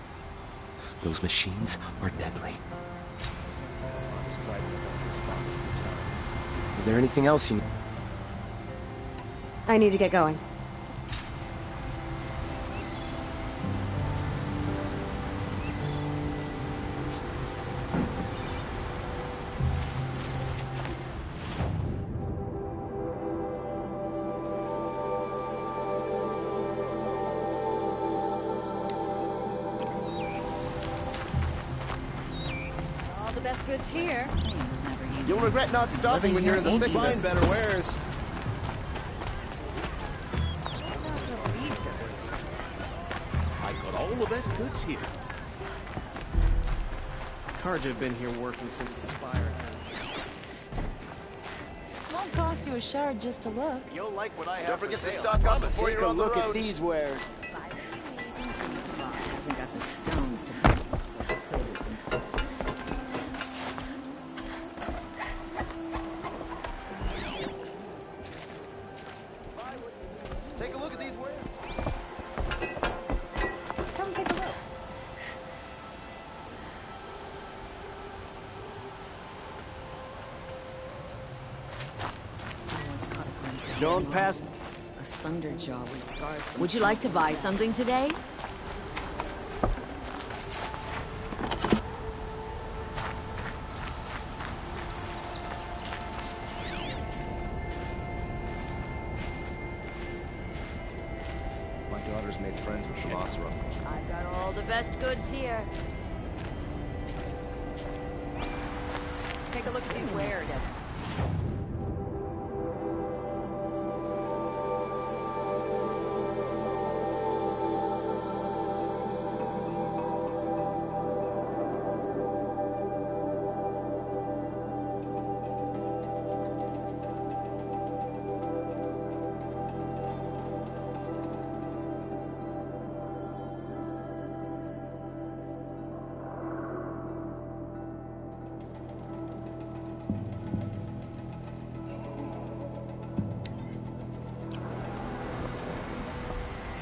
Speaker 20: Those machines are deadly. Is there anything else you...
Speaker 4: I need to get going.
Speaker 9: All the best goods here.
Speaker 5: You'll regret not stopping when you're in the thick of it. Find better wares.
Speaker 15: I got all the best goods here.
Speaker 18: Karja have been here working since the spire.
Speaker 14: Won't cost you a shard just to look.
Speaker 5: You'll like what I have.
Speaker 8: Don't forget
Speaker 5: for
Speaker 8: to
Speaker 5: sale.
Speaker 8: stock up before
Speaker 5: Take
Speaker 8: you're
Speaker 5: a
Speaker 8: on the
Speaker 5: look
Speaker 8: road.
Speaker 5: at these wares.
Speaker 12: Hasn't got the stones to
Speaker 5: Take a look at these wares.
Speaker 14: Come take a look.
Speaker 8: Don't pass.
Speaker 12: A thunder jaw with scars.
Speaker 10: Would you like to buy something today?
Speaker 7: My daughter's made friends with Shalosra.
Speaker 10: I've got all the best goods here.
Speaker 1: Take a look at these wares.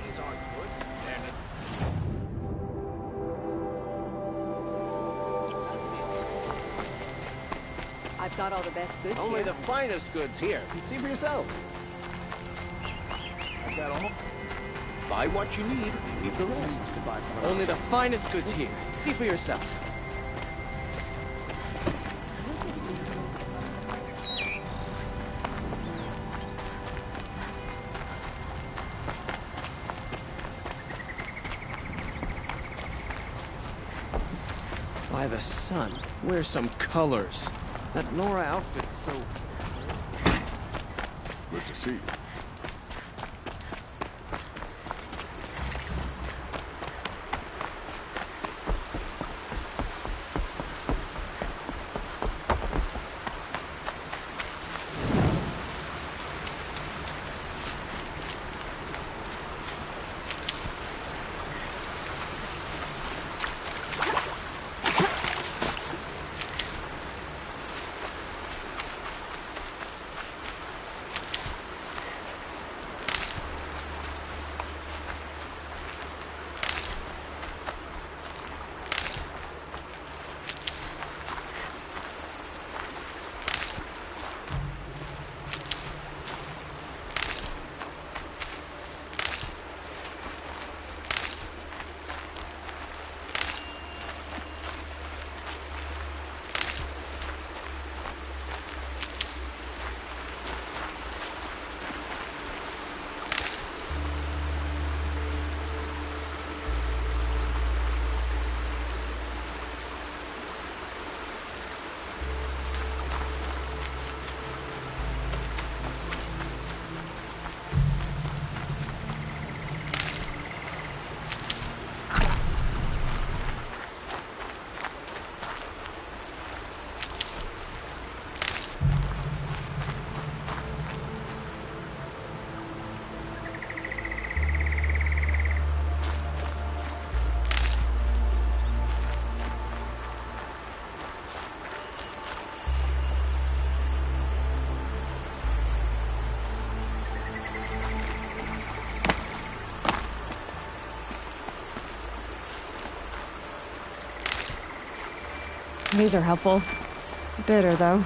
Speaker 5: These aren't good.
Speaker 10: I've got all the best goods
Speaker 5: Only
Speaker 10: here.
Speaker 5: the finest goods here. See for yourself. I've got all. Buy what you need, leave the rest to buy from
Speaker 18: Only the finest goods here. See for yourself. By the sun, wear some colors. That Nora outfit's so...
Speaker 3: Good to see you.
Speaker 4: These are helpful. Bitter, though.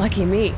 Speaker 4: Lucky me.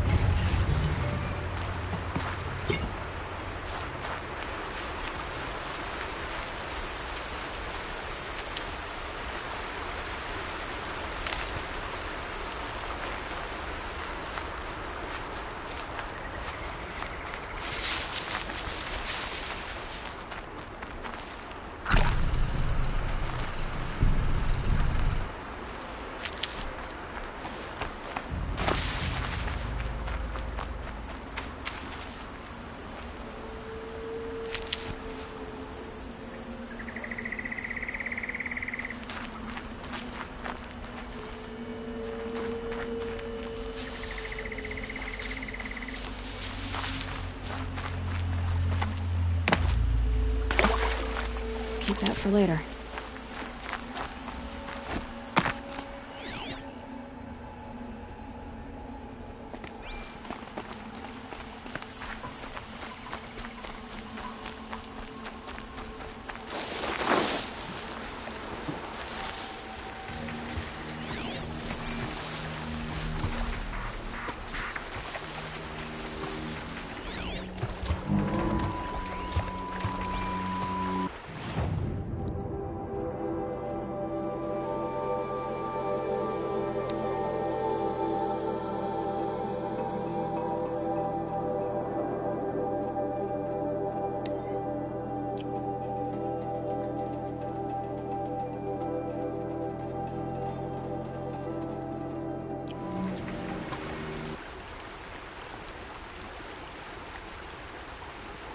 Speaker 4: Keep that for later.